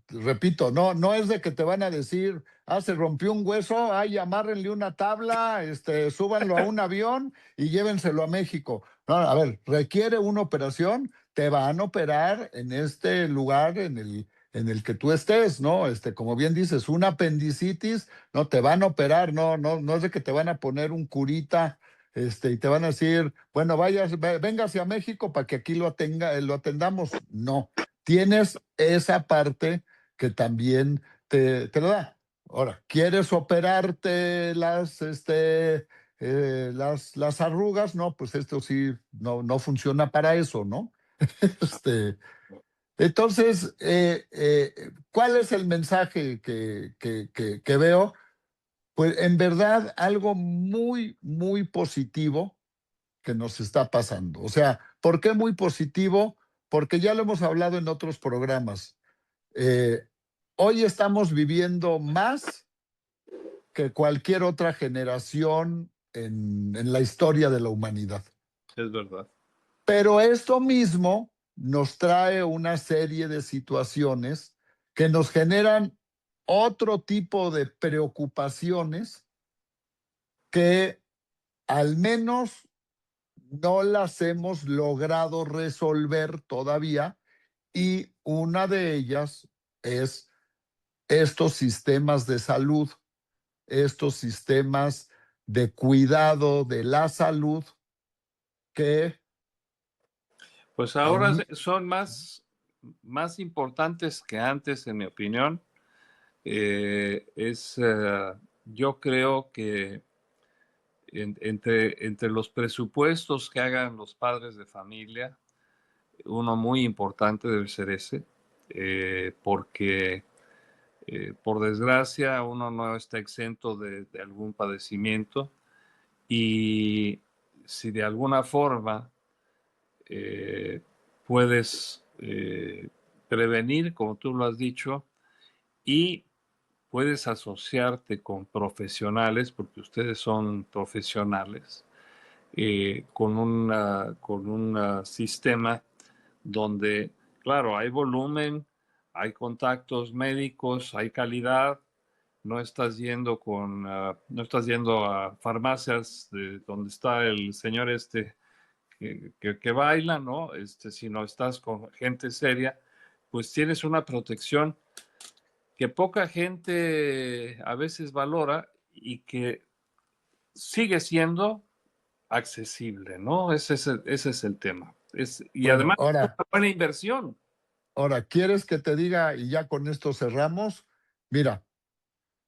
repito, no es de que te van a decir, se rompió un hueso, amárrenle una tabla, súbanlo a un avión y llévenselo a México. No, a ver, requiere una operación, te van a operar en este lugar en el que tú estés, ¿no? Como bien dices, una apendicitis, no te van a operar, no es de que te van a poner un curita y te van a decir, bueno, venga hacia México para que aquí lo atendamos. No, tienes esa parte que también te lo da. Ahora, ¿quieres operarte las arrugas? No, pues esto sí, no funciona para eso, ¿no? Este, entonces, ¿cuál es el mensaje que veo? Pues en verdad, algo muy, muy positivo que nos está pasando. O sea, ¿por qué muy positivo? Porque ya lo hemos hablado en otros programas. Eh, Hoy estamos viviendo más que cualquier otra generación en la historia de la humanidad. Es verdad. Pero esto mismo nos trae una serie de situaciones que nos generan otro tipo de preocupaciones que al menos no las hemos logrado resolver todavía, y una de ellas es estos sistemas de salud, estos sistemas de cuidado de la salud que Pues al... ahora son más importantes que antes, en mi opinión. Yo creo que entre los presupuestos que hagan los padres de familia, uno muy importante debe ser ese, porque por desgracia uno no está exento de algún padecimiento y si de alguna forma eh, puedes prevenir, como tú lo has dicho, y puedes asociarte con profesionales, porque ustedes son profesionales, con un sistema donde, claro, hay volumen, hay contactos médicos, hay calidad. No estás yendo no estás yendo a farmacias donde está el señor que baila, ¿no? Sino estás con gente seria, pues tienes una protección que poca gente a veces valora y que sigue siendo accesible, ¿no? Ese es el tema. Y Bueno, además es una buena inversión. ahora, ¿quieres que te diga, y ya con esto cerramos? Mira,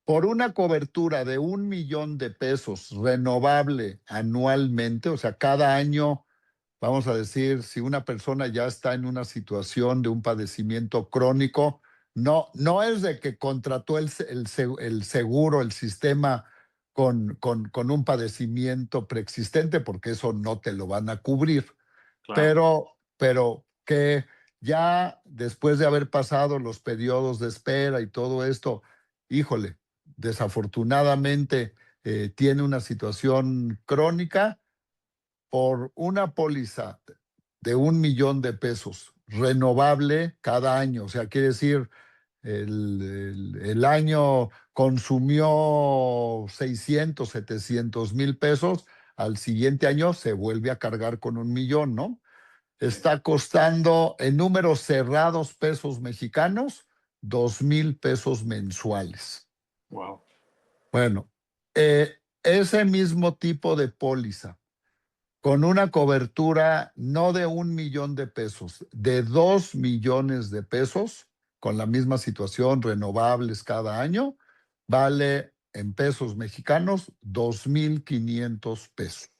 por una cobertura de 1 millón de pesos renovable anualmente, o sea, cada año, vamos a decir, si una persona ya está en una situación de un padecimiento crónico, no es de que contrató el seguro, el sistema con un padecimiento preexistente, porque eso no te lo van a cubrir, Claro. pero que ya después de haber pasado los periodos de espera y todo esto, híjole, desafortunadamente tiene una situación crónica, por una póliza de 1 millón de pesos renovable cada año. O sea, quiere decir, el año consumió 600, 700 mil pesos, al siguiente año se vuelve a cargar con 1 millón, ¿no? Está costando en números cerrados pesos mexicanos 2,000 pesos mensuales. Wow. Bueno, ese mismo tipo de póliza, con una cobertura no de 1 millón de pesos, de 2 millones de pesos, con la misma situación, renovables cada año, vale en pesos mexicanos 2,500 pesos.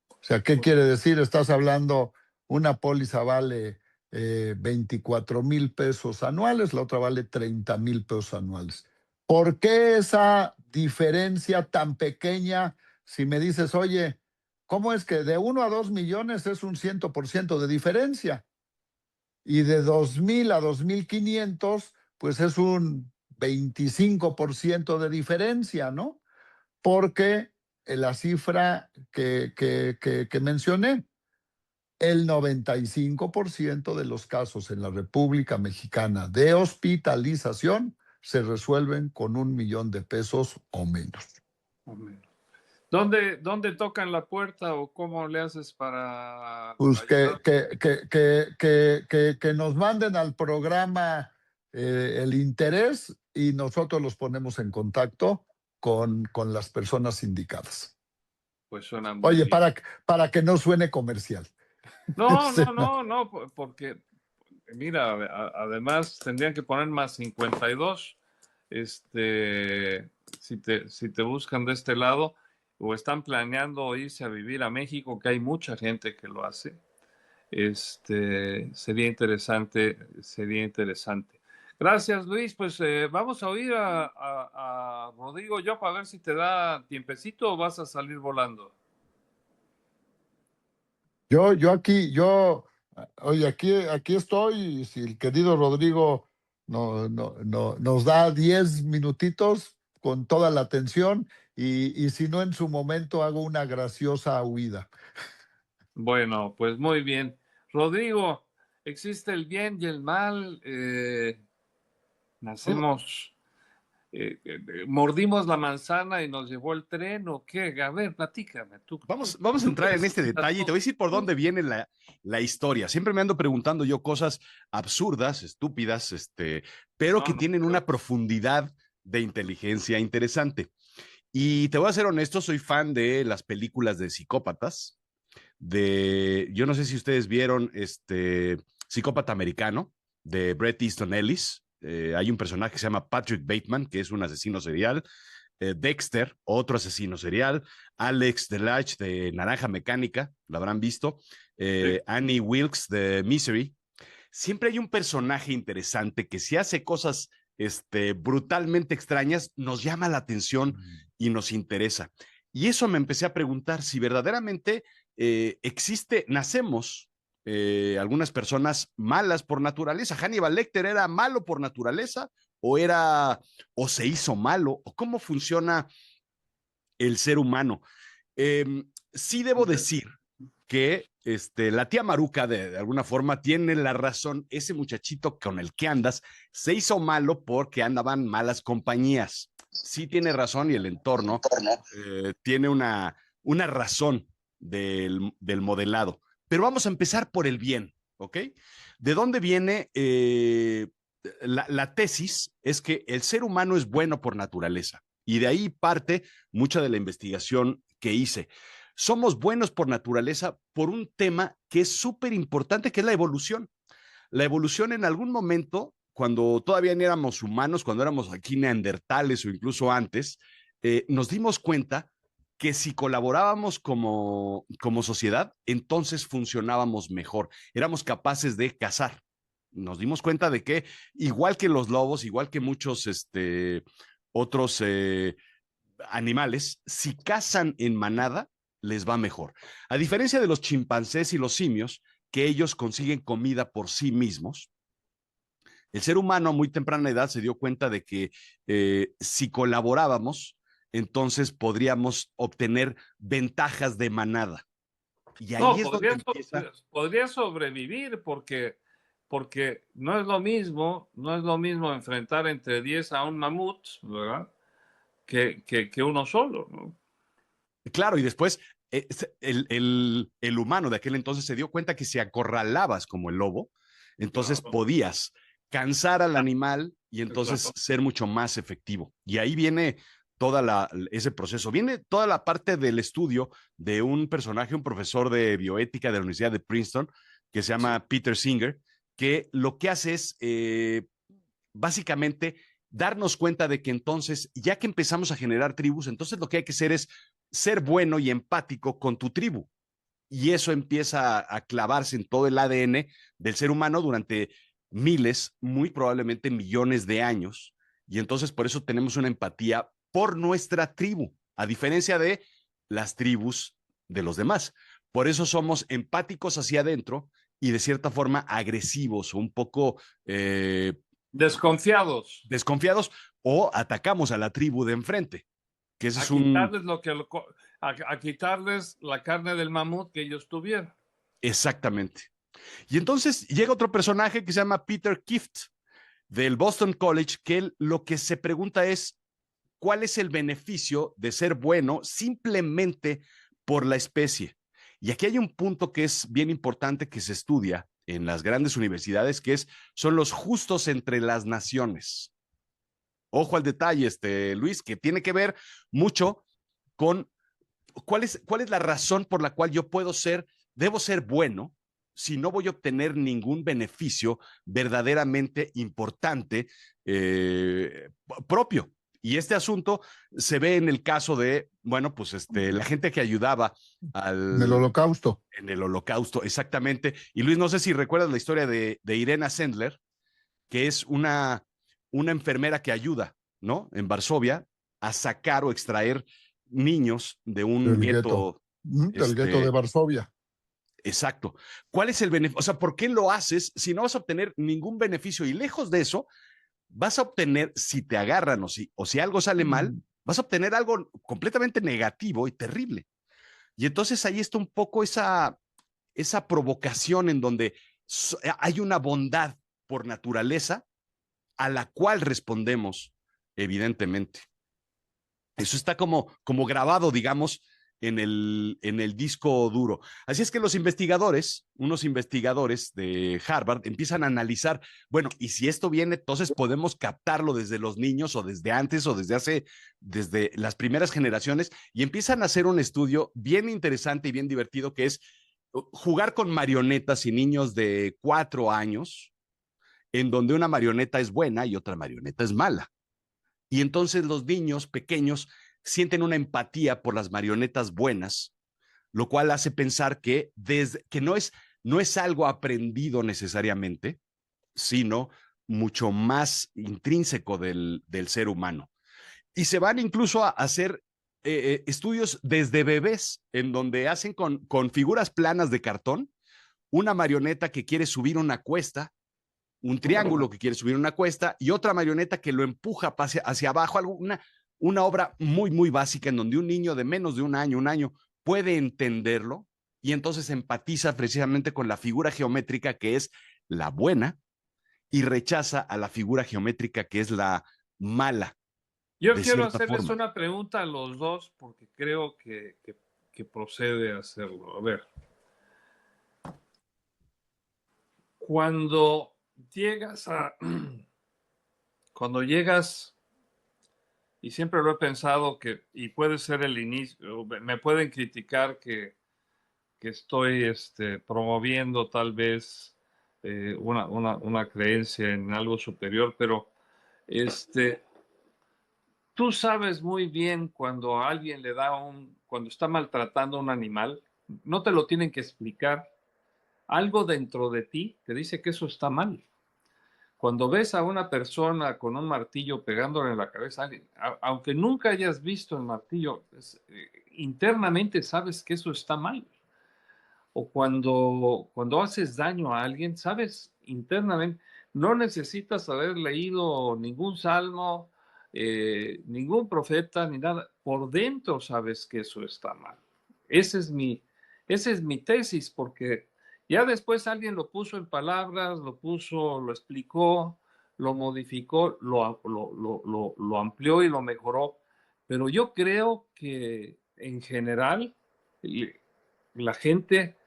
O sea, ¿qué quiere decir? Estás hablando, una póliza vale 24,000 pesos anuales, la otra vale 30,000 pesos anuales. ¿Por qué esa diferencia tan pequeña? Si me dices, oye, ¿cómo es que de 1 a 2 millones es un 100% de diferencia? Y de 2,000 a 2,500, pues es un 25% de diferencia, ¿no? Porque la cifra que mencioné, el 95% de los casos en la República Mexicana de hospitalización se resuelven con 1 millón de pesos o menos. ¿Dónde tocan la puerta o cómo le haces para Pues ayudar? que nos manden al programa el interés, y nosotros los ponemos en contacto con las personas indicadas. Pues suena muy Oye, bien. para que no suene comercial. No, Sí, no, no. no, no, porque mira, además tendrían que poner más 52, si te buscan de este lado o están planeando irse a vivir a México, que hay mucha gente que lo hace. Sería interesante, sería interesante. Gracias, Luis. Pues vamos a oír a Rodrigo yo para ver si te da tiempecito o vas a salir volando. Oye, aquí estoy, y si el querido Rodrigo nos da 10 minutitos con toda la atención, y si no, en su momento hago una graciosa huida. Bueno, pues muy bien. Rodrigo, existe el bien y el mal. Nacemos, mordimos la manzana y nos llevó el tren o qué. A ver, platícame. Vamos a Tú que entrar en este visitas detalle y te voy a todo. decir por dónde viene la historia. Siempre me ando preguntando yo cosas absurdas, estúpidas, pero No, que no, tienen una profundidad de inteligencia interesante. Y te voy a ser honesto, soy fan de las películas de psicópatas, yo no sé si ustedes vieron Psicópata Americano, de Bret Easton Ellis. Hay un personaje que se llama Patrick Bateman, que es un asesino serial. Dexter, otro asesino serial. Alex DeLarge de Naranja Mecánica, lo habrán visto. sí. Annie Wilkes de Misery. Siempre hay un personaje interesante que si hace cosas brutalmente extrañas, nos llama la atención y nos interesa. Y eso me empecé a preguntar si verdaderamente nacemos algunas personas malas por naturaleza. ¿Hannibal Lecter era malo por naturaleza o se hizo malo? ¿O cómo funciona el ser humano? Sí debo decir que la tía Maruca de alguna forma tiene la razón. Ese muchachito con el que andas se hizo malo porque andaban malas compañías. Sí tiene razón, y el entorno tiene una razón del modelado. Pero vamos a empezar por el bien, ¿ok? ¿De dónde viene la tesis? Es que el ser humano es bueno por naturaleza, y de ahí parte mucha de la investigación que hice. Somos buenos por naturaleza por un tema que es súper importante, que es la evolución. La evolución, en algún momento, cuando todavía no éramos humanos, cuando éramos aquí neandertales o incluso antes, nos dimos cuenta que si colaborábamos como sociedad, entonces funcionábamos mejor, éramos capaces de cazar. Nos dimos cuenta de que, igual que los lobos, igual que muchos otros animales, si cazan en manada, les va mejor. A diferencia de los chimpancés y los simios, que ellos consiguen comida por sí mismos, el ser humano a muy temprana edad se dio cuenta de que si colaborábamos, entonces podríamos obtener ventajas de manada. Y ahí No, es donde empieza. podría sobrevivir porque no es lo mismo, no es lo mismo enfrentar entre 10 a un mamut, ¿verdad? Que uno solo, ¿no? Claro, y después el humano de aquel entonces se dio cuenta que si acorralabas como el lobo, entonces Claro, podías cansar al animal y entonces claro. ser mucho más efectivo. Y ahí viene ese proceso. Viene toda la parte del estudio de un personaje, un profesor de bioética de la Universidad de Princeton, que se Sí. llama Peter Singer, que lo que hace es básicamente darnos cuenta de que entonces, ya que empezamos a generar tribus, entonces lo que hay que hacer es ser bueno y empático con tu tribu. Y eso empieza a clavarse en todo el ADN del ser humano durante miles, muy probablemente millones de años. Y entonces por eso tenemos una empatía por nuestra tribu, a diferencia de las tribus de los demás. Por eso somos empáticos hacia adentro y de cierta forma agresivos o un poco Desconfiados. desconfiados, o atacamos a la tribu de enfrente, que ese A es un... quitarles a quitarles la carne del mamut que ellos tuvieron. Exactamente. Y entonces llega otro personaje que se llama Peter Kift del Boston College, que él lo que se pregunta es, ¿cuál es el beneficio de ser bueno simplemente por la especie? Y aquí hay un punto que es bien importante, que se estudia en las grandes universidades, que son los justos entre las naciones. Ojo al detalle, Luis, que tiene que ver mucho con cuál es la razón por la cual debo ser bueno si no voy a obtener ningún beneficio verdaderamente importante propio. Y este asunto se ve en el caso de, bueno, pues la gente que ayudaba En el holocausto. en el holocausto, exactamente. Y Luis, no sé si recuerdas la historia de Irena Sendler, que es una enfermera que ayuda, ¿no? En Varsovia a sacar o extraer niños de un Del gueto. gueto. Del gueto de Varsovia. Exacto. ¿Cuál es el beneficio? O sea, ¿por qué lo haces si no vas a obtener ningún beneficio? Y lejos de eso, vas a obtener, si te agarran o si algo sale mal, vas a obtener algo completamente negativo y terrible. Y entonces ahí está un poco esa provocación en donde hay una bondad por naturaleza a la cual respondemos, evidentemente. Eso está como grabado, digamos, en el disco duro. Así es que unos investigadores de Harvard, empiezan a analizar, bueno, y si esto viene, entonces podemos captarlo desde los niños o desde antes o desde las primeras generaciones, y empiezan a hacer un estudio bien interesante y bien divertido, que es jugar con marionetas y niños de 4 años, en donde una marioneta es buena y otra marioneta es mala. Y entonces los niños pequeños sienten una empatía por las marionetas buenas, lo cual hace pensar que no es algo aprendido necesariamente, sino mucho más intrínseco del ser humano. Y se van incluso a hacer estudios desde bebés, en donde hacen con figuras planas de cartón una marioneta que quiere subir una cuesta, un triángulo que quiere subir una cuesta y otra marioneta que lo empuja hacia abajo, una obra muy, muy básica en donde un niño de menos de un año, puede entenderlo y entonces empatiza precisamente con la figura geométrica que es la buena y rechaza a la figura geométrica que es la mala, Yo de quiero cierta hacerles forma. una pregunta a los dos porque creo que procede a hacerlo. A ver, cuando llegas a, cuando llegas, y siempre lo he pensado que, y puede ser el inicio, me pueden criticar que estoy promoviendo tal vez una creencia en algo superior, pero este, tú sabes muy bien cuando a alguien le da cuando está maltratando a un animal, no te lo tienen que explicar. Algo dentro de ti te dice que eso está mal. Cuando ves a una persona con un martillo pegándole en la cabeza a alguien, aunque nunca hayas visto el martillo, internamente sabes que eso está mal. O cuando haces daño a alguien, sabes internamente, no necesitas haber leído ningún salmo, ningún profeta, ni nada. Por dentro sabes que eso está mal. Esa es esa es mi tesis, porque ya después alguien lo puso en palabras, lo explicó, lo modificó, lo amplió y lo mejoró. Pero yo creo que en general la gente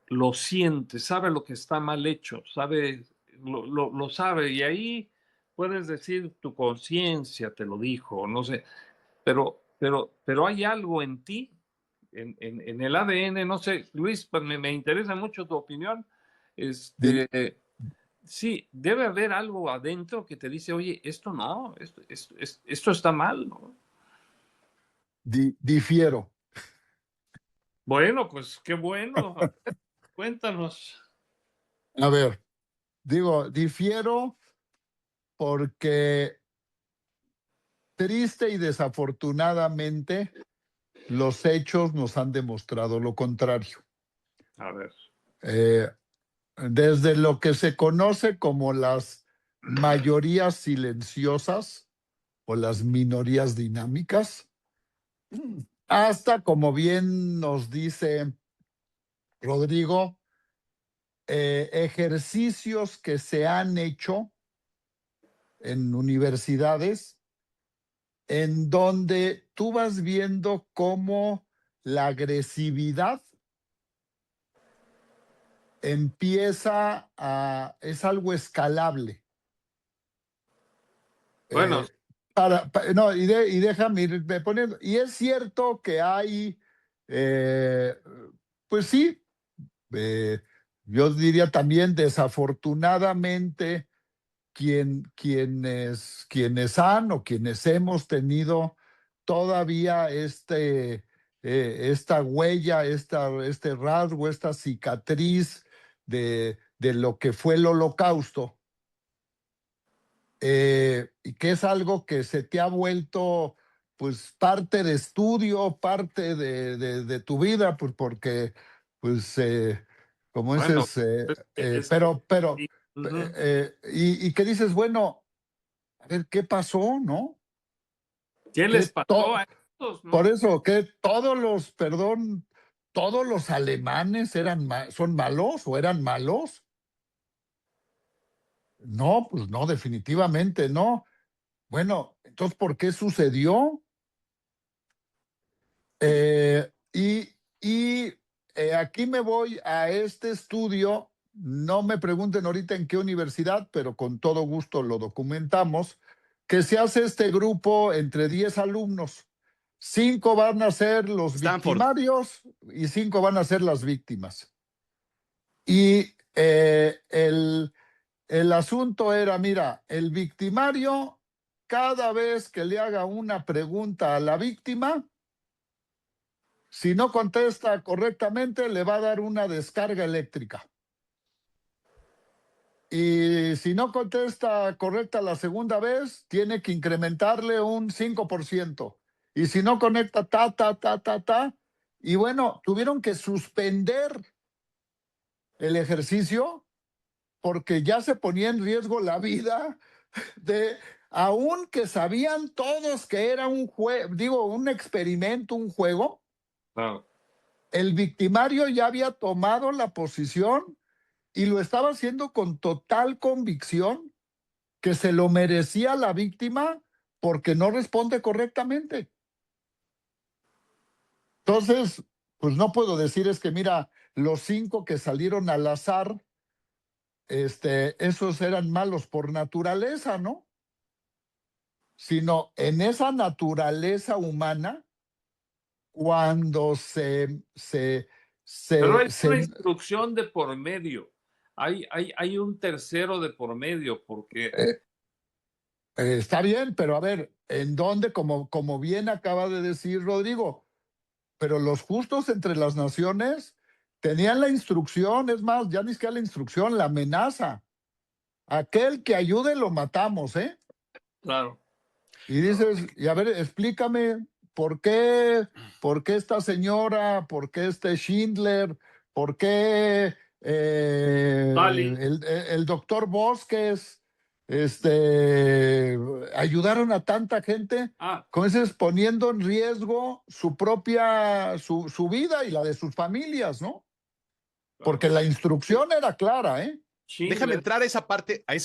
lo siente, sabe lo que está mal hecho, sabe, lo sabe, y ahí puedes decir tu conciencia te lo dijo, no sé, pero hay algo en ti, en el ADN, no sé, Luis, pues me interesa mucho tu opinión. Sí, debe haber algo adentro que te dice, oye, esto no, esto está mal, ¿no? Difiero. Bueno, pues qué bueno, a ver, cuéntanos. A ver, difiero porque triste y desafortunadamente los hechos nos han demostrado lo contrario. A ver. Eh, Desde lo que se conoce como las mayorías silenciosas o las minorías dinámicas, hasta, como bien nos dice Rodrigo, ejercicios que se han hecho en universidades en donde tú vas viendo cómo la agresividad es algo escalable. Bueno, No, y déjame irme poniendo. Y es cierto que hay, eh, pues sí, eh, yo diría también desafortunadamente quienes han o quienes hemos tenido todavía esta huella, este rasgo, esta cicatriz de lo que fue el Holocausto, y que es algo que se te ha vuelto pues parte de estudio, parte de tu vida, pues porque pues como bueno, dices, es que pero sí, ujú. y que dices, bueno, a ver, ¿qué pasó, no? ¿Qué les Que pasó a estos, por no? eso, que todos los alemanes son malos o eran malos. No, pues no, definitivamente no. Bueno, entonces, ¿por qué sucedió? Y, aquí me voy a este estudio, no me pregunten ahorita en qué universidad, pero con todo gusto lo documentamos, que se hace este grupo entre 10 alumnos. 5 van a ser los Stanford. victimarios y 5 van a ser las víctimas. Y el asunto era, mira, el victimario, cada vez que le haga una pregunta a la víctima, si no contesta correctamente, le va a dar una descarga eléctrica. Y si no contesta correcta la segunda vez, tiene que incrementarle un 5%. Y si no conecta, Y bueno, tuvieron que suspender el ejercicio porque ya se ponía en riesgo la vida de, aun que sabían todos que era un un experimento, un juego, Claro. el victimario ya había tomado la posición y lo estaba haciendo con total convicción que se lo merecía la víctima porque no responde correctamente. Entonces, pues no puedo decir es que mira, los 5 que salieron al azar, esos eran malos por naturaleza, ¿no? Sino en esa naturaleza humana, cuando Pero hay se una instrucción de por medio. Hay un tercero de por medio, porque eh, está bien, pero a ver, ¿en dónde? Como bien acaba de decir Rodrigo, pero los justos entre las naciones tenían la instrucción, es más, ya ni siquiera la instrucción, la amenaza. Aquel que ayude lo matamos, ¿eh? claro. Y dices, y a ver, explícame por qué esta señora, por qué este Schindler, por qué Stalin. el doctor Bosques, ayudaron a tanta gente, Ah, con ese poniendo en riesgo su vida y la de sus familias, ¿no? Porque la instrucción era clara, ¿eh? Déjame Schindler. entrar a esa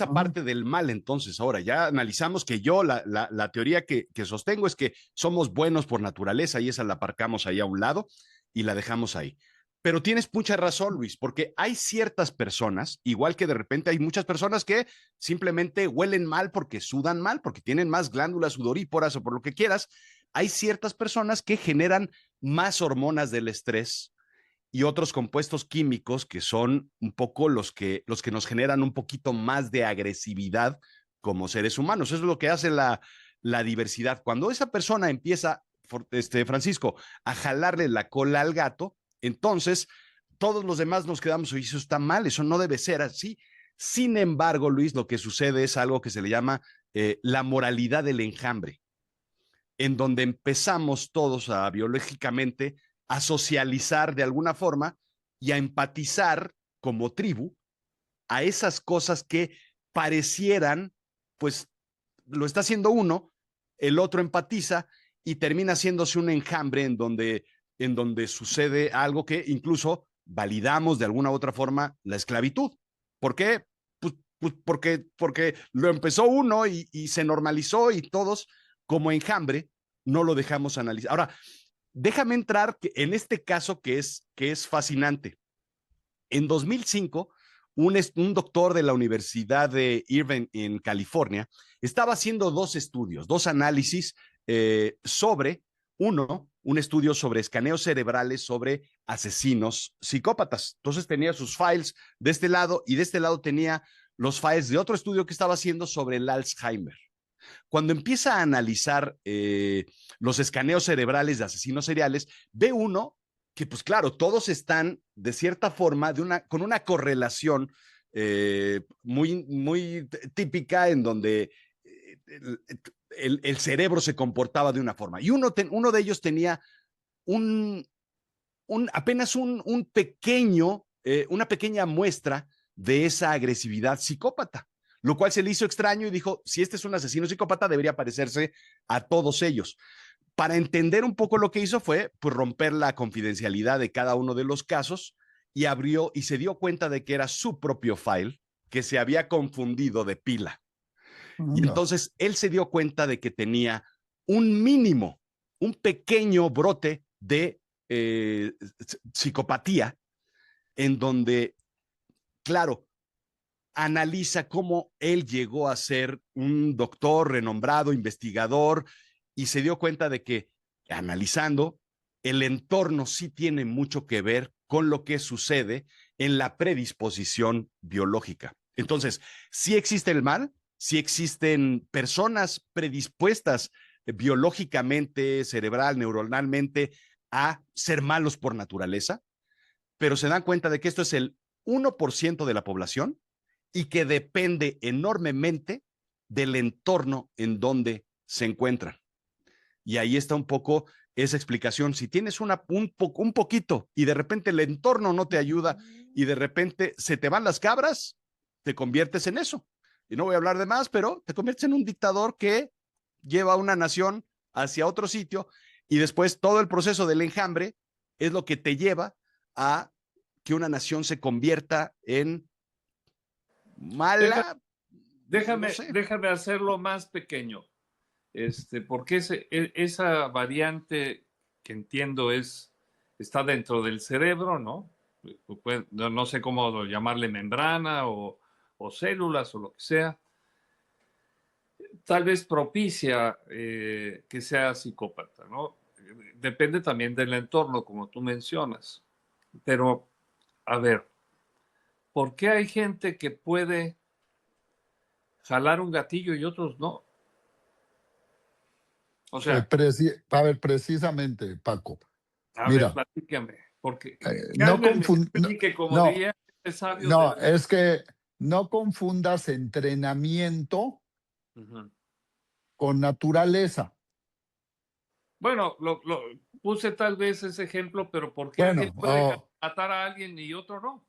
Ujú. parte del mal entonces. Ahora, ya analizamos que yo, la teoría que sostengo es que somos buenos por naturaleza y esa la aparcamos ahí a un lado y la dejamos ahí. Pero tienes mucha razón, Luis, porque hay ciertas personas, igual que de repente hay muchas personas que simplemente huelen mal porque sudan mal, porque tienen más glándulas sudoríparas o por lo que quieras. Hay ciertas personas que generan más hormonas del estrés y otros compuestos químicos que son un poco los que nos generan un poquito más de agresividad como seres humanos. Eso es lo que hace la diversidad. Cuando esa persona empieza, Francisco, a jalarle la cola al gato, entonces todos los demás nos quedamos, oye, eso está mal, eso no debe ser así. Sin embargo, Luis, lo que sucede es algo que se le llama la moralidad del enjambre, en donde empezamos todos a biológicamente a socializar de alguna forma y a empatizar como tribu a esas cosas que parecieran, pues lo está haciendo uno, el otro empatiza y termina haciéndose un enjambre en donde sucede algo que incluso validamos de alguna u otra forma la esclavitud. ¿Por qué? Porque lo empezó uno y se normalizó y todos como enjambre no lo dejamos analizar. Ahora, déjame entrar en este caso que es fascinante. En 2005, un doctor de la Universidad de Irvine en California estaba haciendo dos estudios, dos análisis sobre, un estudio sobre escaneos cerebrales sobre asesinos psicópatas. Entonces tenía sus files de este lado y de este lado tenía los files de otro estudio que estaba haciendo sobre el Alzheimer. Cuando empieza a analizar los escaneos cerebrales de asesinos seriales, ve uno que, pues claro, todos están de cierta forma con una correlación muy típica en donde el cerebro se comportaba de una forma. Y uno de ellos tenía un, apenas un pequeño, una pequeña muestra de esa agresividad psicópata, lo cual se le hizo extraño y dijo, si este es un asesino psicópata, debería parecerse a todos ellos. Para entender un poco lo que hizo fue pues, romper la confidencialidad de cada uno de los casos y abrió y se dio cuenta de que era su propio file que se había confundido de pila. Y No. entonces él se dio cuenta de que tenía un mínimo, un pequeño brote de psicopatía en donde, claro, analiza cómo él llegó a ser un doctor renombrado, investigador, y se dio cuenta de que, analizando, el entorno sí tiene mucho que ver con lo que sucede en la predisposición biológica. Entonces, sí existe el mal, sí existen personas predispuestas biológicamente, cerebral, neuronalmente, a ser malos por naturaleza, pero se dan cuenta de que esto es el 1% de la población y que depende enormemente del entorno en donde se encuentran. Y ahí está un poco esa explicación. Si tienes un poquito y de repente el entorno no te ayuda y de repente se te van las cabras, te conviertes en eso. Y no voy a hablar de más, pero te conviertes en un dictador que lleva a una nación hacia otro sitio y después todo el proceso del enjambre es lo que te lleva a que una nación se convierta en mala. Déjame, No sé. déjame hacerlo más pequeño, porque esa variante que entiendo está dentro del cerebro, ¿no? No sé cómo llamarle membrana o células o lo que sea. Tal vez propicia que sea psicópata, ¿no? Depende también del entorno, como tú mencionas. Pero, a ver, ¿por qué hay gente que puede jalar un gatillo y otros no? O sea, A ver, precisamente, Paco, a ver, mira, platícame, porque que no alguien me no, explique, como no, diría el sabio no, del... es que no confundas entrenamiento Ujú. con naturaleza. Bueno, puse tal vez ese ejemplo, pero ¿por qué alguien Bueno, puede matar a alguien y otro no?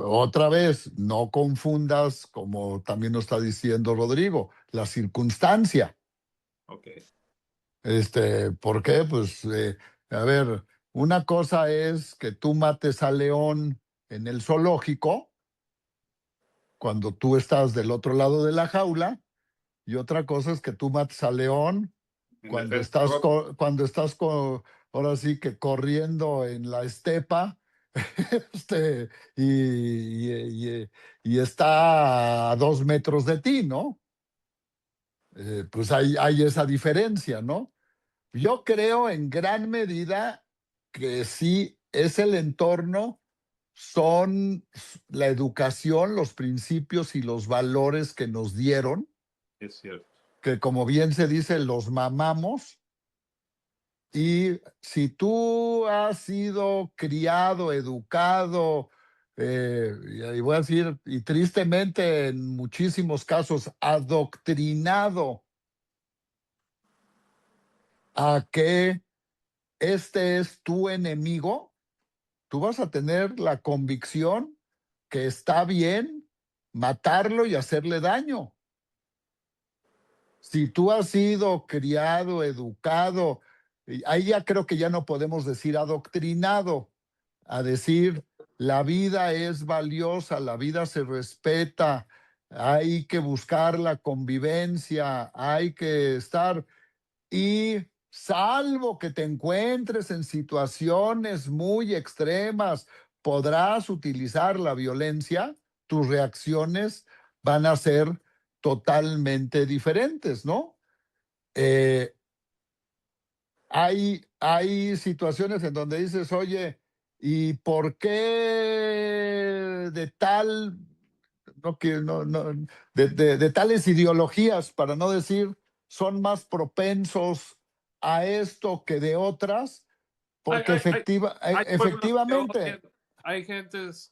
otra vez, no confundas, como también nos está diciendo Rodrigo, la circunstancia. Ok. ¿Por qué? Pues, a ver, una cosa es que tú mates al león en el zoológico, cuando tú estás del otro lado de la jaula, y otra cosa es que tú mates al león En cuando defensa estás, propia. ahora sí que corriendo en la estepa, este, y está a 2 metros de ti, ¿no? Pues hay esa diferencia, ¿no? Yo creo en gran medida que sí es el entorno, son la educación, los principios y los valores que nos dieron, Es cierto. que como bien se dice, los mamamos. Y si tú has sido criado, educado, y voy a decir, y tristemente en muchísimos casos, adoctrinado a que este es tu enemigo, tú vas a tener la convicción que está bien matarlo y hacerle daño. Si tú has sido criado, educado, ahí ya creo que ya no podemos decir adoctrinado, a decir la vida es valiosa, la vida se respeta, hay que buscar la convivencia, hay que estar, y salvo que te encuentres en situaciones muy extremas, podrás utilizar la violencia, tus reacciones van a ser totalmente diferentes, ¿no? Eh, hay situaciones en donde dices, oye, ¿y por qué de tal, no, que, no, de tales ideologías, para no decir, son más propensos a esto que de otras? Hay, Porque hay, hay, hay pueblos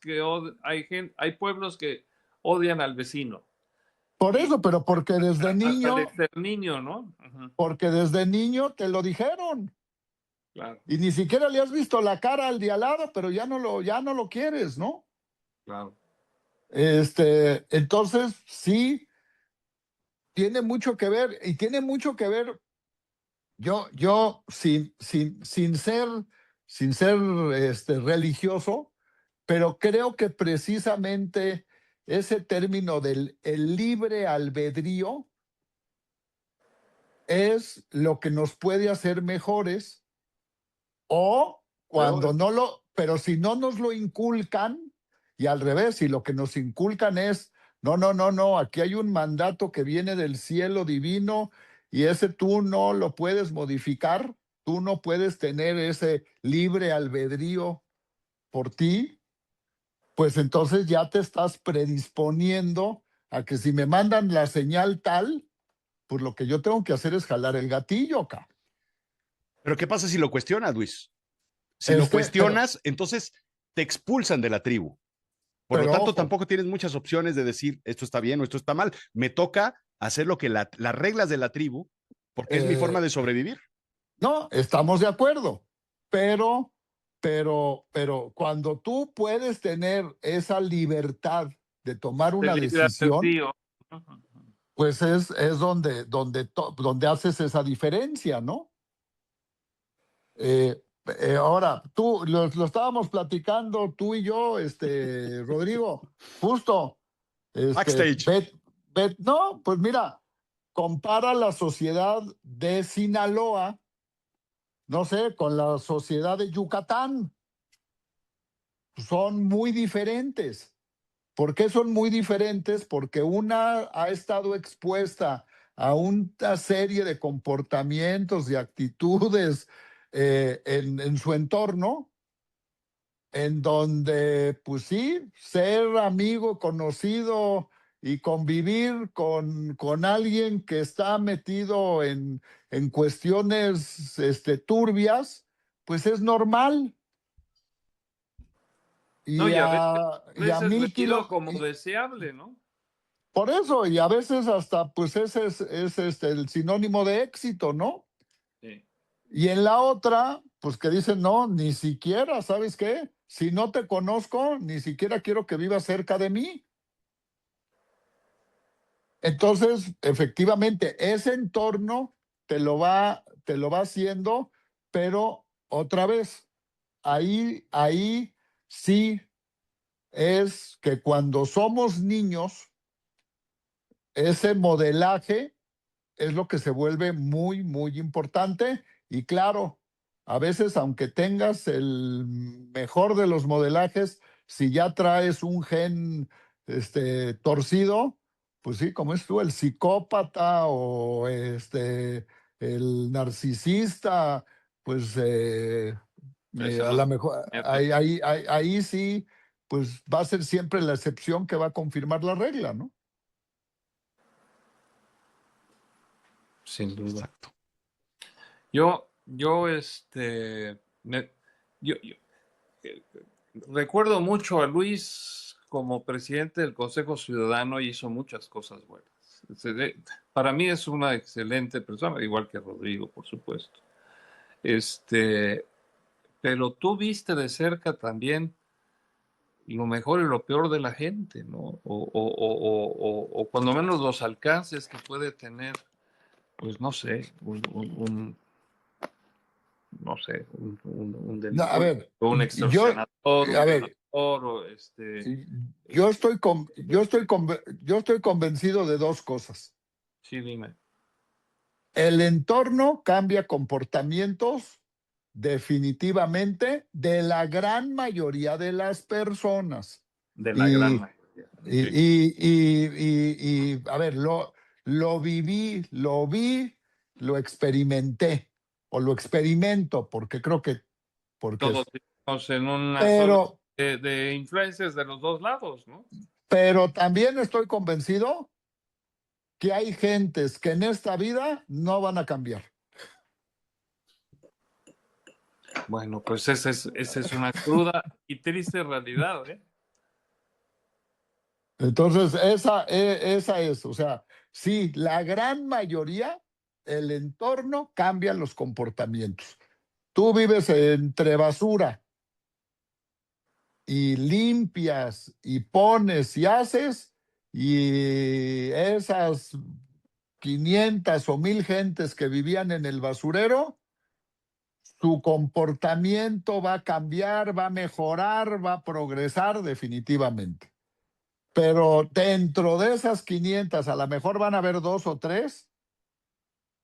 que odian, efectivamente, hay pueblos que odian al vecino. por Y eso, pero hasta el exterminio, ¿no? Ajá, porque desde niño te lo dijeron. claro, Y ni siquiera le has visto la cara al de al lado, pero ya no lo quieres, ¿no? claro. Entonces, sí, tiene mucho que ver, y tiene mucho que ver, yo sin ser religioso, pero creo que precisamente ese término del el libre albedrío es lo que nos puede hacer mejores, o cuando Peores. no pero si no nos lo inculcan, y al revés, si lo que nos inculcan es, no, no, no, no, aquí hay un mandato que viene del cielo divino y ese tú no lo puedes modificar, tú no puedes tener ese libre albedrío por ti, pues entonces ya te estás predisponiendo a que si me mandan la señal tal, pues lo que yo tengo que hacer es jalar el gatillo acá. Pero ¿qué pasa si lo cuestionas, Luis? Si lo Pero, cuestionas, entonces te expulsan de la tribu. Por lo pero tanto, ojo, tampoco tienes muchas opciones de decir esto está bien o esto está mal. Me toca hacer lo que las reglas de la tribu, porque es mi eh, forma de sobrevivir. No, estamos de acuerdo, pero, pero cuando tú puedes tener esa libertad de tomar De una libre decisión, albedrío. pues es donde haces esa diferencia, ¿no? Eh, ahora, tú, lo estábamos platicando tú y yo, Rodrigo, justo, Backstage. no, pues mira, compara la sociedad de Sinaloa, no sé, con la sociedad de Yucatán. Son muy diferentes. ¿Por qué son muy diferentes? Porque una ha estado expuesta a una serie de comportamientos y actitudes en su entorno, en donde, pues sí, ser amigo, conocido y convivir con alguien que está metido en cuestiones turbias, pues es normal. No, Y y a y a veces mil medido kilómetros. como deseable, ¿no? Por eso, y a veces hasta, pues ese es el sinónimo de éxito, ¿no? Sí. Y en la otra, pues que dicen, no, ni siquiera, ¿sabes qué? Si no te conozco, ni siquiera quiero que vivas cerca de mí. Entonces, efectivamente, ese entorno te lo va haciendo, pero otra vez, ahí sí es que cuando somos niños, ese modelaje es lo que se vuelve muy, muy importante. Y claro, a veces, aunque tengas el mejor de los modelajes, si ya traes un gen torcido, pues sí, como es tú, el psicópata o el narcisista, pues Ese a no lo se mejor mete, ahí sí, pues va a ser siempre la excepción que va a confirmar la regla, ¿no? sin duda. Exacto. Yo, yo eh, recuerdo mucho a Luis como presidente del Consejo Ciudadano y hizo muchas cosas buenas. Para mí es una excelente persona, igual que Rodrigo, por supuesto. Este, pero tú viste de cerca también lo mejor y lo peor de la gente, ¿no? O cuando menos los alcances que puede tener, pues no sé, no sé, un No, a delincuente, ver, o un yo, extorsionador, un a ver, violador, o yo este, estoy, yo estoy convencido de dos cosas. sí, dime, El entorno cambia comportamientos definitivamente de la gran mayoría de las personas. de la gran Y, mayoría. y, Sí. a ver, lo viví, lo vi, lo experimenté, o lo experimento, porque creo que, porque Todos es. vivimos en una zona Pero, de influencias de los dos lados, ¿no? pero también estoy convencido que hay gentes que en esta vida no van a cambiar. Bueno, pues esa es una cruda y triste realidad, ¿eh? Entonces, esa es, o sea, sí, la gran mayoría, el entorno cambia los comportamientos. Tú vives entre basura y limpias y pones y haces, y esas 500 o 1000 gentes que vivían en el basurero, su comportamiento va a cambiar, va a mejorar, va a progresar definitivamente. Pero dentro de esas 500, a lo mejor van a haber dos o tres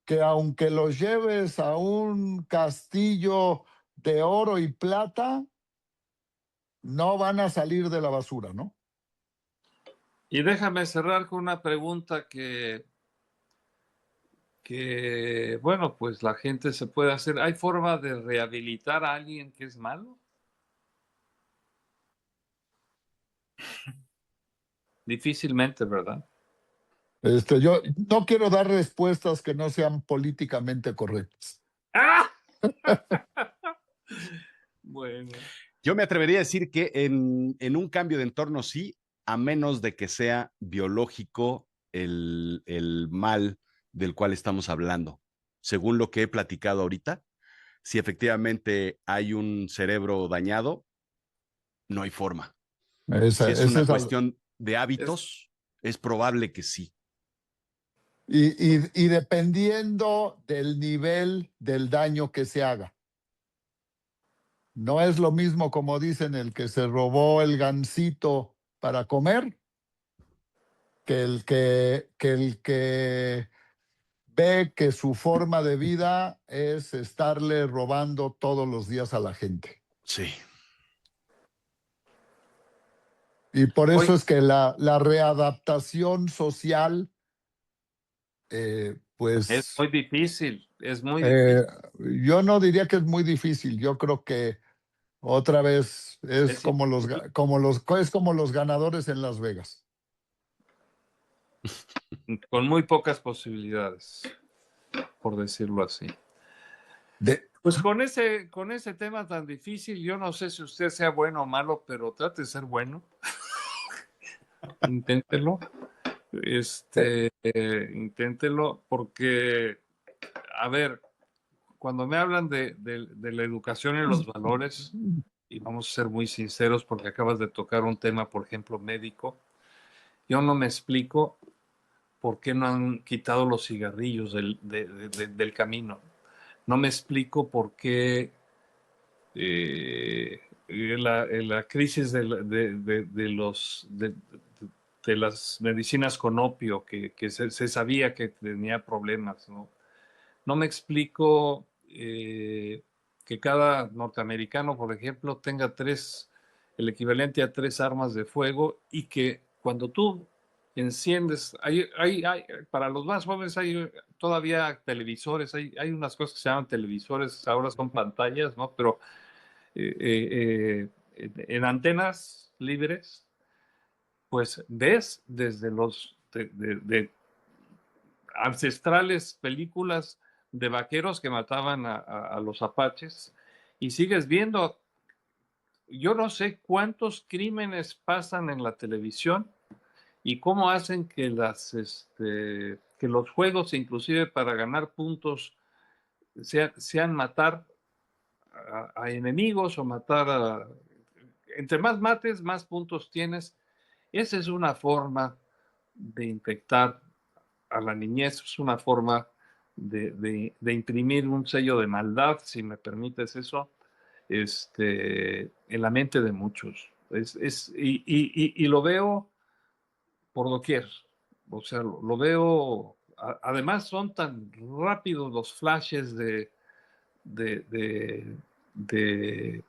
que, aunque los lleves a un castillo de oro y plata, no van a salir de la basura, ¿no? Y déjame cerrar con una pregunta bueno, pues la gente se puede hacer. ¿Hay forma de rehabilitar a alguien que es malo? Difícilmente, ¿verdad? Yo no quiero dar respuestas que no sean políticamente correctas. ¡Ah! Bueno, Yo me atrevería a decir que en un cambio de entorno sí, a menos de que sea biológico el mal del cual estamos hablando. según lo que he platicado ahorita. Si efectivamente hay un cerebro dañado, no hay forma. Si es Esa una es cuestión de Es, hábitos, es probable que sí. y dependiendo del nivel del daño que se haga. No es lo mismo, como dicen, el que se robó el gansito para comer que el que ve que su forma de vida es estarle robando todos los días a la gente. Sí. Y por eso hoy, es que la readaptación social, es pues muy difícil, es muy eh, difícil. yo no diría que es muy difícil. Yo creo que otra vez es Es, como es como los ganadores en Las Vegas. con muy pocas posibilidades, por decirlo así. De, Pues con ese tema tan difícil, yo no sé si usted sea bueno o malo, pero trate de ser bueno. Inténtelo. Inténtelo, porque, a ver, cuando me hablan de la educación y los valores, y vamos a ser muy sinceros, porque acabas de tocar un tema, por ejemplo, médico, yo no me explico por qué no han quitado los cigarrillos del camino. No me explico por qué la crisis de las medicinas con opio, que se sabía que tenía problemas, ¿no? No me explico que cada norteamericano, por ejemplo, tenga el equivalente a 3 armas de fuego, y que cuando tú enciendes, para los más jóvenes hay todavía televisores, hay unas cosas que se llaman televisores, ahora son pantallas, ¿no? Pero en antenas libres, pues ves desde los de ancestrales películas de vaqueros que mataban a los apaches, y sigues viendo, yo no sé cuántos crímenes pasan en la televisión y cómo hacen que los juegos, inclusive para ganar puntos, sean matar a enemigos o matar entre más mates, más puntos tienes. Esa es una forma de infectar a la niñez, es una forma de imprimir un sello de maldad, si me permites eso, en la mente de muchos. Y lo veo por doquier. O sea, lo veo. Además, son tan rápidos los flashes de, de, de,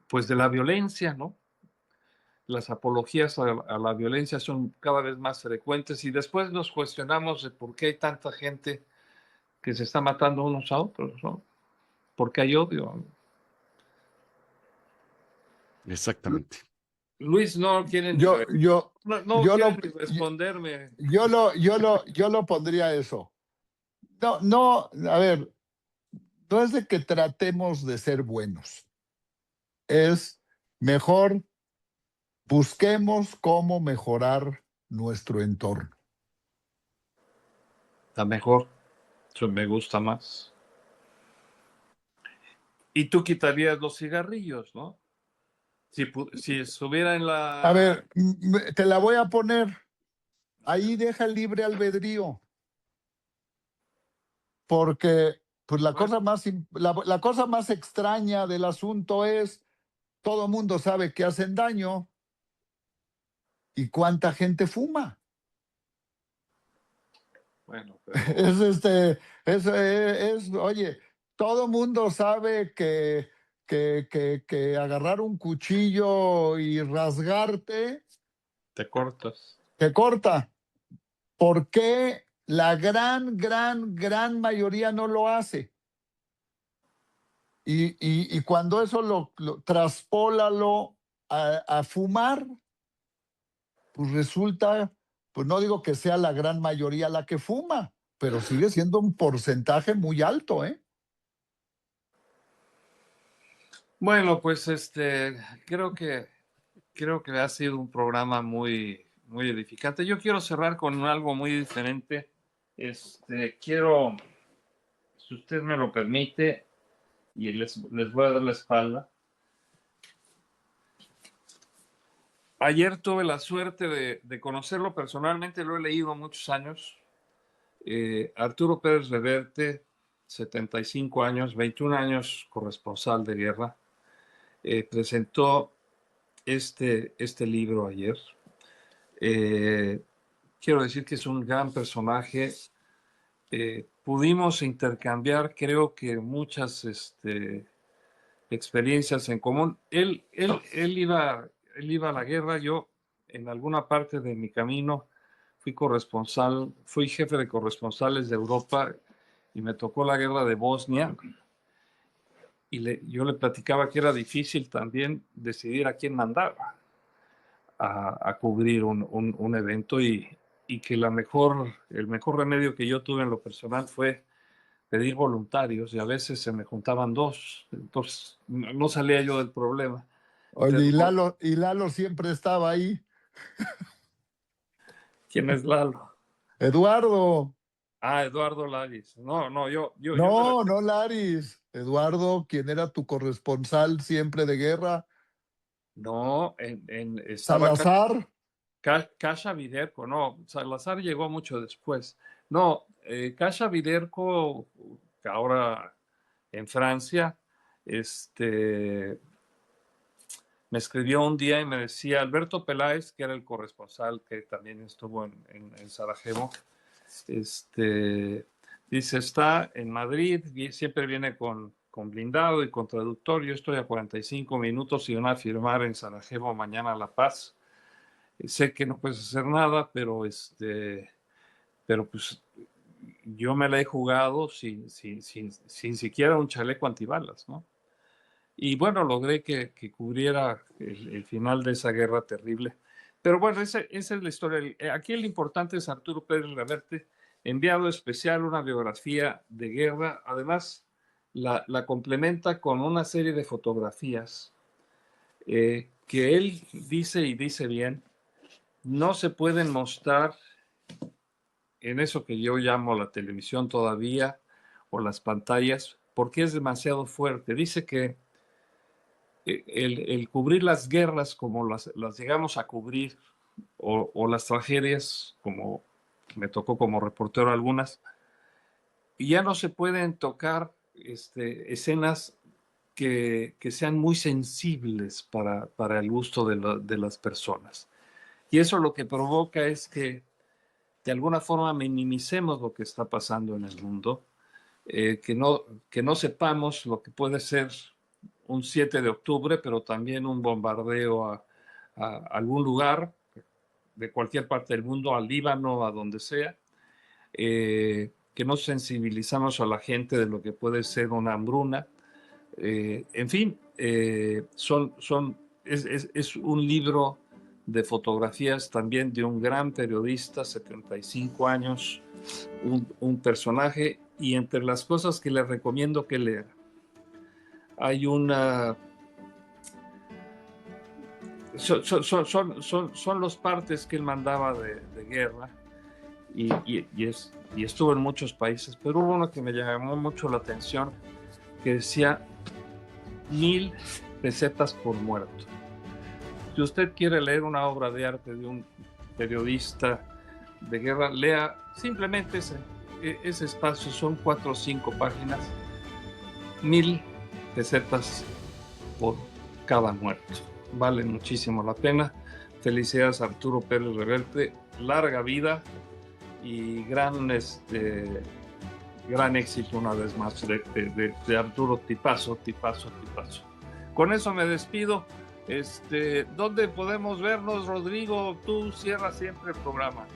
pues de la violencia, ¿no? Las apologías a la violencia son cada vez más frecuentes, y después nos cuestionamos de por qué hay tanta gente que se está matando unos a otros, ¿no? Porque hay odio. Exactamente. Luis no quiere ni, yo, yo, no yo, quiere lo, ni responderme. yo lo pondría eso. No, no, a ver, no es de que tratemos de ser buenos. Es mejor busquemos cómo mejorar nuestro entorno. Está mejor, eso me gusta más. Y tú quitarías los cigarrillos, ¿no? Si estuviera en A la... ver, te la voy a poner. Ahí deja el libre albedrío, porque pues Bueno, la cosa más extraña del asunto es, todo mundo sabe que hacen daño y cuánta gente fuma. bueno, Es oye, todo mundo sabe que agarrar un cuchillo y rasgarte te cortas. te corta. ¿Por qué la gran mayoría no lo hace? Y cuando eso lo traspólalo a fumar, pues resulta, pues no digo que sea la gran mayoría la que fuma, pero sigue siendo un porcentaje muy alto, ¿eh? Bueno, pues creo que ha sido un programa muy, muy edificante. Yo quiero cerrar con algo muy diferente. Quiero si usted me lo permite, y les voy a dar la espalda. Ayer tuve la suerte de conocerlo personalmente, lo he leído muchos años. Arturo Pérez Reverte, 75 años, 21 años corresponsal de guerra, presentó este libro ayer. Quiero decir que es un gran personaje. Pudimos intercambiar, creo que muchas experiencias en común. Él iba a la guerra, yo en alguna parte de mi camino fui jefe de corresponsales de Europa y me tocó la guerra de Bosnia y yo le platicaba que era difícil también decidir a quién mandaba a cubrir un evento y que el mejor remedio que yo tuve en lo personal fue pedir voluntarios y a veces se me juntaban dos, entonces no salía yo del problema. Oye, y Lalo siempre estaba ahí. ¿Quién es Lalo? Eduardo. Ah, Eduardo Laris. No, No, Laris. Eduardo, quien era tu corresponsal siempre de guerra. No, estaba Salazar. Kasha Viderco. No, Salazar llegó mucho después. No, Kasha Viderco, que ahora en Francia, me escribió un día y me decía, Alberto Peláez, que era el corresponsal que también estuvo en Sarajevo, dice, está en Madrid, siempre viene con blindado y con traductor, yo estoy a 45 minutos y van a firmar en Sarajevo mañana La Paz. Sé que no puedes hacer nada, pero pues yo me la he jugado sin siquiera un chaleco antibalas, ¿no? Y bueno, logré que cubriera el final de esa guerra terrible. Pero bueno, esa es la historia. Aquí el importante es Arturo Pérez Reverte, enviado especial, una biografía de guerra. Además, la complementa con una serie de fotografías que él dice y dice bien, no se pueden mostrar en eso que yo llamo la televisión todavía o las pantallas, porque es demasiado fuerte. Dice que el cubrir las guerras como las llegamos a cubrir o las tragedias, como me tocó como reportero algunas, y ya no se pueden tocar escenas que sean muy sensibles para el gusto de las personas. Y eso lo que provoca es que de alguna forma minimicemos lo que está pasando en el mundo, que no sepamos lo que puede ser un 7 de octubre, pero también un bombardeo a algún lugar de cualquier parte del mundo, al Líbano, a donde sea, que no sensibilizamos a la gente de lo que puede ser una hambruna. En fin, es un libro de fotografías también de un gran periodista, 75 años, un personaje, y entre las cosas que le recomiendo que lea, hay una... Son los partes que él mandaba de guerra y estuvo en muchos países, pero hubo uno que me llamó mucho la atención que decía 1,000 pesetas por muerto. Si usted quiere leer una obra de arte de un periodista de guerra, lea simplemente ese espacio, son 4 o 5 páginas, 1,000 pesetas por cada muerto. Vale muchísimo la pena. Felicidades a Arturo Pérez Reverte, larga vida y gran éxito una vez más de Arturo, tipazo. Con eso me despido. ¿Dónde podemos vernos, Rodrigo? Tú cierras siempre el programa.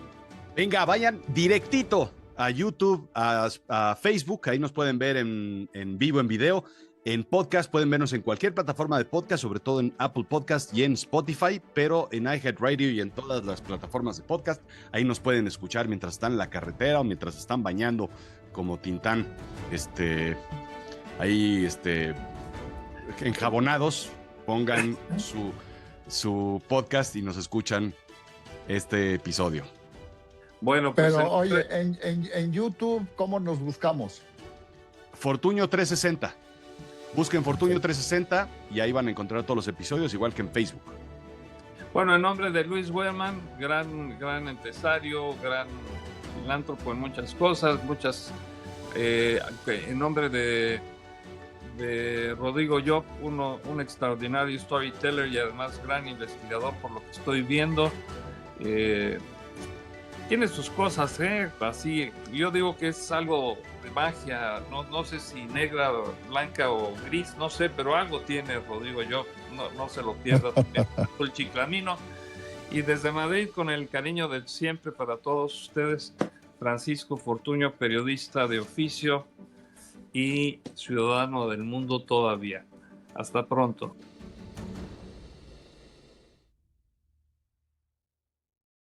Venga, vayan directito a YouTube, a Facebook, ahí nos pueden ver en vivo, en video. En podcast pueden vernos en cualquier plataforma de podcast, sobre todo en Apple Podcast y en Spotify, pero en iHeartRadio y en todas las plataformas de podcast, ahí nos pueden escuchar mientras están en la carretera o mientras están bañando como Tintán, enjabonados, pongan su podcast y nos escuchan este episodio. Bueno, pues... Pero oye, en YouTube, ¿cómo nos buscamos? Fortunio 360. Busquen Fortunio 360 y ahí van a encontrar todos los episodios, igual que en Facebook. Bueno, en nombre de Luis Wellman, gran empresario, gran filántropo en muchas cosas, en nombre de Rodrigo Job, un extraordinario storyteller y además gran investigador por lo que estoy viendo. Tiene sus cosas, así, yo digo que es algo de magia, no sé si negra, blanca o gris, no sé, pero algo tiene Rodrigo Job, no se lo pierda también, el Chiclamino. Y desde Madrid, con el cariño de siempre para todos ustedes, Francisco Fortunio, periodista de oficio y ciudadano del mundo todavía. Hasta pronto.